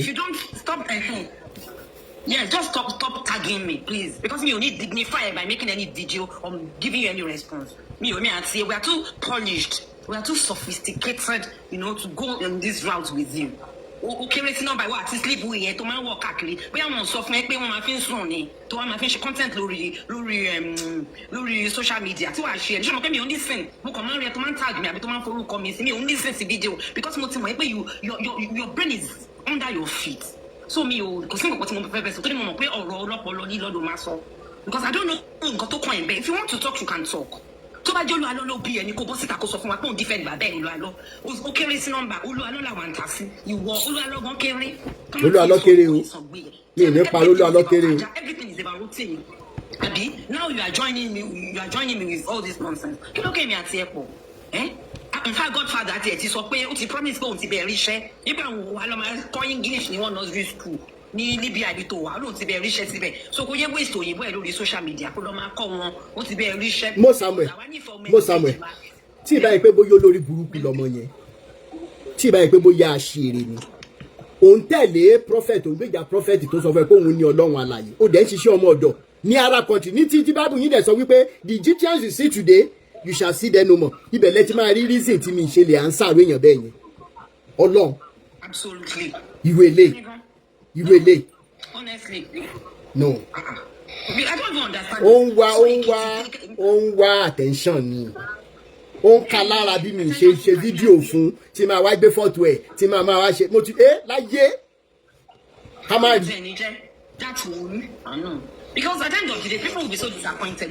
you don't stop just stop tagging me, please. Because you need dignify by making any video or giving you any response. Me, I'd say we are too polished, we are too sophisticated, to go on this route with you. Okay, let's know by what sleep we here to man work actually. We are on soft make one fin sunny to one fin content lori social media. To I share. You know, me only send. Mo come here to man tag me. I be to man follow comment. Me only send the video because mo tell you your brain is under your feet. So me because mo what mo prefer so to mo pe oro olopolo ni lodo ma so. Because I don't know nǹkan tó kàn ẹ̀. If you want to talk, you can talk. Tó bá jẹ́ Olu Alo ló bí ẹni kó bọ́ síta kó sọ fún wa pé òun defend bàbá ẹ̀ Olu Alo. Ó kéré sí nọ́mbà Olu Alo làwọn ń ta sí. Ìwọ Olu Alo gan kéré. Olu Alo kéré o. Mi ní pa Olu Alo kéré o. Everything is about routine. Abi, now you are joining me with all this nonsense. Kí ló kẹ́ mi àti ẹ̀ pọ̀? In fact, Godfather àti ẹ̀ ti sọ pé ó ti promise pé òun ti bẹ̀rẹ̀ iṣẹ́. Nígbà wo wa lọ máa kọ́ English ní one nursery school. Ní Libya ibi tó wà lóun ti bẹ̀rẹ̀ ríṣẹ́ síbẹ̀ so kò yẹ waste òyìnbó ẹ̀ lórí social media kó lọ máa kọ́ wọn ó ti bẹ̀rẹ̀ ríṣẹ́. Mo Samuel tí ìbá yẹ pé bóyá olórí burúkú lọmọ yẹn tí ìbá yẹ pé bóyá àṣírí ni òun tẹ̀lé prophet òun gbèjà prophet tó sọ fún ẹ pé òun ní Ọlọ́run alààyè ó dẹ̀ ń ṣiṣẹ́ ọmọ ọ̀dọ̀ ní Arab country ní tí Bible yín dẹ̀ sọ wípé the Egyptians you see today you shall see them no more ibẹ̀ lẹ́tí máa rí reason tí mi ṣe lè à ń sáré èèyàn bẹ́ẹ̀ yẹn Ọlọ́run ìwé ilé. Honestly. No. I don't even understand. Ó ń wá attention ni. Ó ń ka lára bí mi ṣe fídíò fún tí máa wá gbé fọ́tò ẹ̀ tí máa wá ṣe mo ti láyé. Ká máa rí. That's one. I know. Because at the end of the day, people will be so disappointed.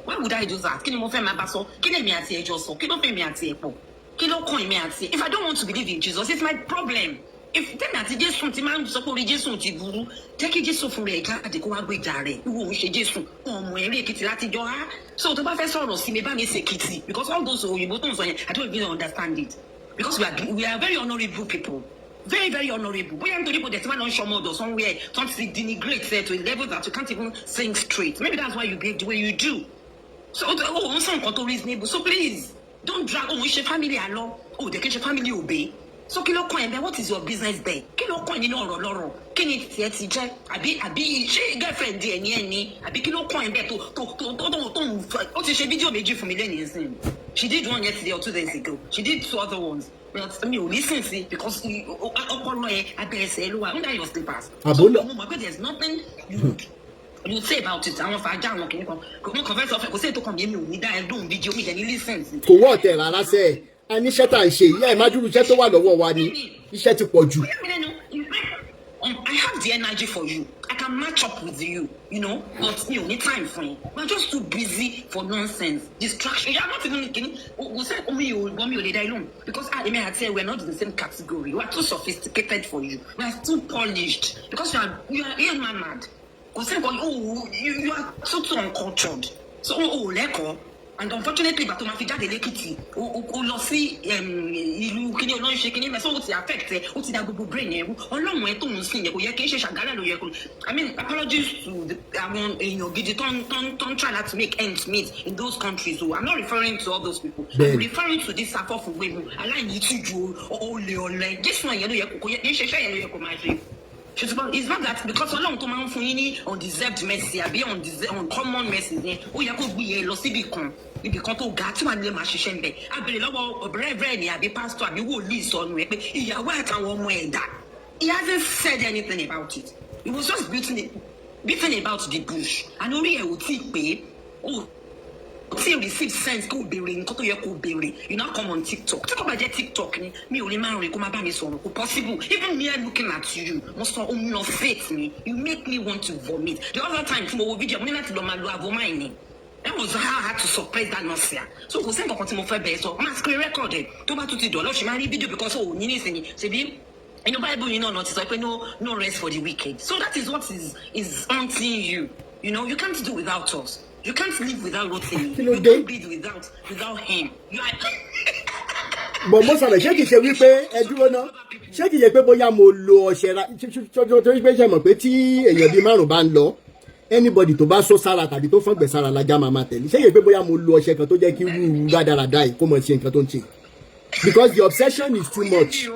Why would I do that? Kí ni mo fẹ́ máa bá sọ? Kí ni èmi àti ẹjọ́ sọ? Kí ló fẹ́ mi àti ẹ̀ pọ̀? Kí ló kàn èmi àti ẹ̀? If I don't want to believe in Jesus, it's my problem. If tẹ́mi àti Jésù ti máa ń sọ pé orí Jésù ti burú jẹ́ kí Jésù fún rẹ̀ jáde kó wá gbé ìjà rẹ̀ ìwọ òun ṣe Jésù ọmọ ẹ̀rí Èkìtì láti jọ á so tó bá fẹ́ sọ̀rọ̀ sí mi bá mi ṣe Èkìtì because all those òyìnbó tó ń sọ yẹn I don't even understand it because we are very honourable people very very honourable bóyá nítorí bó dẹ̀ tí wọ́n lọ ń ṣọmọ ọ̀dọ̀ somewhere tó ń ti denigrate there to a level that you can't even sing straight maybe that's why you behave the way you do so òun sọ nǹkan tó reasonable so please don't drag òun ṣe family àlọ́ òun dẹ̀ kí n ṣe family òbí. So kí ló kàn ẹ́ bẹ́ẹ̀ what is your business there? Kí ló kàn ẹ́ nínú ọ̀rọ̀ lọ́rọ̀? Kí ni tiẹ̀ ti jẹ́? Àbí ṣé girlfriend ẹ̀ ní ẹ̀ ní? Àbí kí ló kàn ẹ́ bẹ́ẹ̀ tó ń fẹ́? Ó ti ṣe fídíò méjì fún mi lẹ́yìn ìsìn. She did one yesterday or 2 days ago. She did 2 other ones. But mi ò listen sí because ọpọlọ ẹ abẹ́rẹsẹ̀ ló wà under your slippers. Àbólọ̀. Mo mọ̀ pé there is nothing you say about it. Àwọn fàájà àwọn kìnìkan. Mo kàn fẹ́ sọ fẹ́ kò sí ètò kan mi ò ní dá ẹ lóhùn fídíò mi jẹ́ ní listen sí. Kò wọ́ ọ̀tẹ̀ rárá sẹ́ẹ̀. A ní iṣẹ́ tá à ń ṣe yìí ẹ̀ má dúró iṣẹ́ tó wà lọ́wọ́ wa ni iṣẹ́ ti pọ̀ jù. I have the energy for you. I can match up with you, but you need time for it. We're just too busy for nonsense, distraction. You're not even thinking. We said, because I had said we're not in the same category. We are too sophisticated for you. We are too polished because you are young man mad. We said, you are so too uncultured. So and unfortunately ìgbà tó máa fi jáde lẹ́kìtì ó lọ sí ìlú kíní olóyún ṣe kíní mẹ́sàn-án ó ti affect ẹ ó ti da gbogbo brain ẹ ọlọ́run ẹ tó ń sìn yẹ kò yẹ kí n ṣe Ṣàgálà ló yẹ kó I mean apologies to àwọn èèyàn gidi tó ń try to make ends meet in those countries o I'm not referring to all those people I'm referring to this afọ́fúngbé mu aláìní ìtújú olè ọ̀lẹ this one yẹn ló yẹ kó yẹ kí n ṣe iṣẹ́ yẹn ló yẹ kó máa ṣe. It's not that because ọlọ́run tó máa ń fún yín ní undeserved mercy àbí uncommon mercy yẹn ó yẹ kó gbé yẹn lọ síbi kan tó ga tí wàá nílé máa ṣiṣẹ́ ń bẹ̀ abèrè lọ́wọ́ ọ̀bẹ̀rẹ̀ ni àbí pásítọ̀ àbí wòlíì sọnù ẹ pé ìyàwó àtàwọn ọmọ ẹ̀ dà he hasn't said anything about it he was just beating about the bush and orí ẹ̀ ò tí ì pé ó tí receive sense kó béèrè nǹkan tó yẹ kó béèrè you now come on TikTok tí kò bá jẹ́ TikTok ni mi ò lè máa rìn kó má bá mi sọ̀rọ̀ kò possible even me looking at you mo sọ ohun lọ faith mi you make me want to vomit the other time tí mo wo video mo ní láti lọ máa lo avomine ni that was how I had to suppress that nausea so kò sí nǹkan kan tí mo fẹ́ bẹ̀ẹ́ sọ máa screen record ẹ̀ tó bá tún ti dọ̀ lọ́ọ̀ṣì máa rí video because o ò ní nísìnyí ṣebí inú Bible yìí náà ti sọ pé no rest for the wicked so that is what is haunting you you know you can't do without us. You can't live without Rotimi. You can't breathe without him. You are. But most of the ṣé kìí ṣe wípé ẹ dúró náà ṣé kìí ṣe pé bóyá mo lo ọṣẹ ra torí pé ṣe mọ̀ pé tí èèyàn bíi márùn bá ń lọ anybody tó bá sọ sára tàbí tó fọ́n gbẹ̀ sára lajá máa tẹ̀lé ṣé kìí pé bóyá mo lo ọṣẹ kan tó jẹ́ kí wúrú rádaràdà yìí kó mọ̀ ṣe nǹkan tó ń ṣe because the obsession is too much.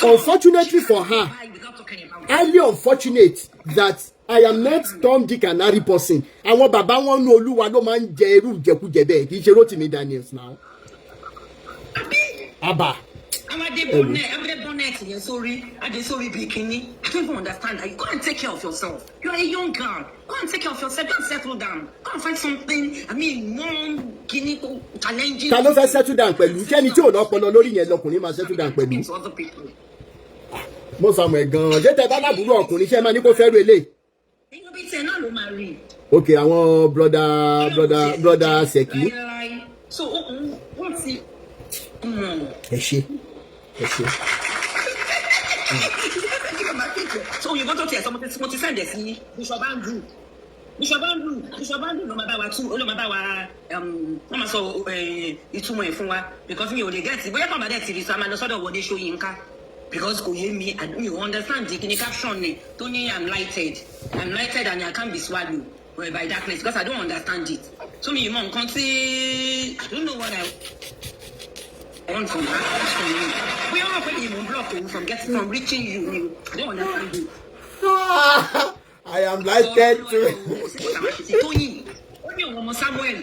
Unfortunately for her, highly unfortunate that I am not Tom, Dick and Harry person. Àwọn bàbá wọn ní Olúwa ló máa ń jẹ irú ìjẹkújẹ bẹ́ẹ̀ kì í ṣe Rotimi Daniels now. Abba. I don't even understand that. You go and take care of yourself. You are a young girl. Go and take care of yourself. Go and settle down. Go and find something. I mean, more challenging. Ta ló fẹ́ settle down pẹ̀lú? Kẹ́ni tí ò lọ́pọlọ lórí yẹn lọkùnrin máa settle down pẹ̀lú. Mo sàmù ẹ̀ gan-an. Ṣé tẹ bá lábùúrò ọkùnrin ṣe máa ní kó fẹ́ ru eléyìí? Okay, àwọn brother Seki. So, what's it? Ẹ ṣé. So you go to tell someone to send this Bishop Andrew no matter what too, no matter what mama so ìtumọ̀ ẹ̀ fún wa because me ò lè get it bóyá kàn bá dẹ̀ ti rí so I'm not sort of what they show Yinka because kò yé mi and you understand the kini caption ni tó ní I'm lighted and I can't be swallowed by darkness because I don't understand it so me mọ̀ nǹkan tí I don't know what I want from that. We all put him block from reaching you. I don't understand you. I am lighted to. Samuel.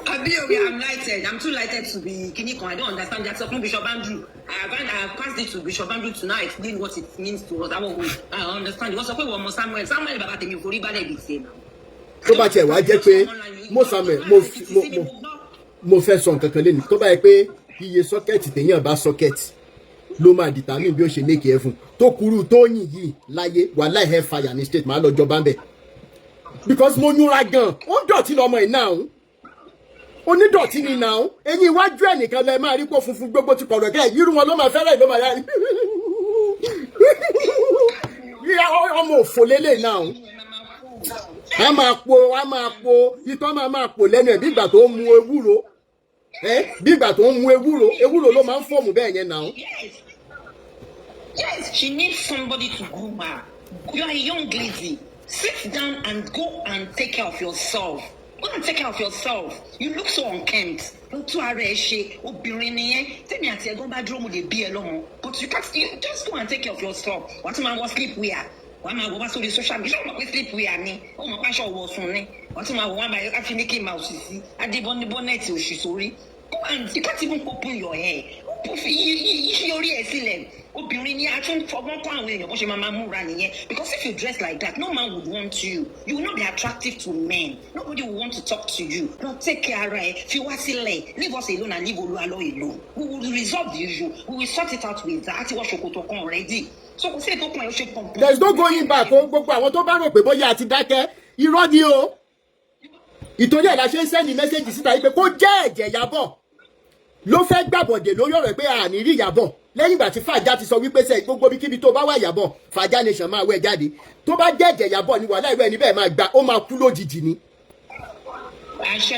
I'm lighted. I'm too lighted to be Kinikon. I don't understand that. So from Bishop Andrew, I have passed it to Bishop Andrew to now explain what it means to us. I understand. What's up with Samuel? Samuel about him for the same. Tó bá tiẹ̀ wá jẹ́ pé mo Samuel mo fẹ́ sọ nǹkan kan lẹ́nu tó bá yẹ pé iye sọ́kẹ́tì téèyàn bá sọ́kẹ́tì ló máa determine bí ó ṣe make ẹ fún tó kúrú Tóyìn yìí láyé wàhálà ẹ̀ fire ní state máa lọ jọba ń bẹ̀ because mo yúnra gan ó dọ̀tí lọmọ ẹ̀ náà onídọ̀tí ni náà eyín iwájú ẹ̀ nìkan lẹ máa rí kó funfun gbogbo ti pọ̀rọ̀ kẹ́ irú wọn ló máa fẹ́rẹ̀ ló máa yá ọmọ òfò lélẹ̀ náà a máa po itọ́ máa po lẹ́nu ẹ̀ bí ìgbà tó ń mu ewúro bí ìgbà tó ń mu ewúro ló máa ń fọ́ọ̀mù bẹ́ẹ̀ yẹn náà. Yes, she needs somebody to groom her. You are a young lady. Sit down and go and take care of yourself. Go and take care of yourself. You look so unkempt. Ó tún ara ẹ ṣe obìnrin nìyẹn. Tèmi àti ẹ̀gbọ́n bá dúró mo lè bí ẹ lọ́mọ. But you just go and take care of yourself. Wàá tún máa wọ sleep wear. Wàá máa wọ wá sórí social media. Ṣé o mọ̀ pé sleep wear ni? Ó mọ̀ pàṣẹ ọ̀wọ̀ sùn ni. Wàá tún máa wọ wá báyìí láti ní kí n máa òṣì sí. Adébọ́n ní bọ́nẹ̀tì òṣì sórí. Go and you can't even open your hair. Yí orí ẹ̀ sílẹ̀. Obìnrin ni a tún fọgbọ́n kọ́ àwọn èèyàn bó ṣe máa múra nìyẹn because if you dress like that no man would want you will not be attractive to men nobody will want to talk to you no take care ara ẹ fi wá sílẹ̀ leave us alone and leave Olu Alo alone we will resolve the issue we will sort it out with that àti wọ́n ṣòkòtò kan already so kò sí ètò kan ẹ̀ ó ṣe pọ̀npọ̀n. there is no going back o gbogbo àwọn tó bá rò pé bóyá àti dákẹ́ irọ́ ni o ìtòrí ẹ̀ la ṣe ń sẹ́ni mẹ́sẹ̀gì síta yìí pé kó jẹ́ ẹ̀jẹ̀ Ìyábọ̀ ló fẹ́ gbàbọ̀dẹ̀ lórí ọ̀rọ̀ pé àní rí Ìyábọ̀ lẹ́yìn ìgbà tí Fàjà ti sọ wípé sẹ́ gbogbo kíbi tó bá wà Ìyábọ̀ Fàjà nation máa wẹ̀ jáde tó bá jẹ́jẹ̀ Ìyábọ̀ ni wàhálà ìwé ẹni bẹ́ẹ̀ máa gbà ó máa kú lójijì ni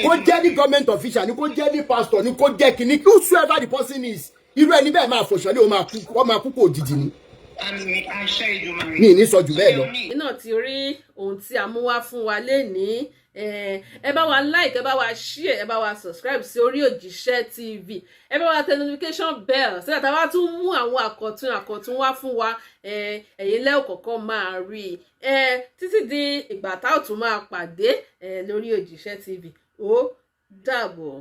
kó jẹ́ ní government official ni kó jẹ́ ní pastor ni kó jẹ́ kíní whosoever the person is irú ẹni bẹ́ẹ̀ máa fòṣọ́lé ó máa kú kó òjijì ni. mi ní sọ jù bẹ́ẹ̀ lọ. iná ti rí ohun tí a mú wá fún wa lénìí ẹ bá wa like ẹ bá wa share ẹ bá wa subscribe sí Orí Òjíṣẹ́ TV ẹ bá wa tẹ notification bell so that a bá tún mú àwọn àkọ̀tun wá fún wa ẹ̀yin lẹ́ kọ̀ọ̀kan máa rí títí di ìgbà tá ò tún máa pàdé lórí Òjíṣẹ́ TV ó dàbọ̀.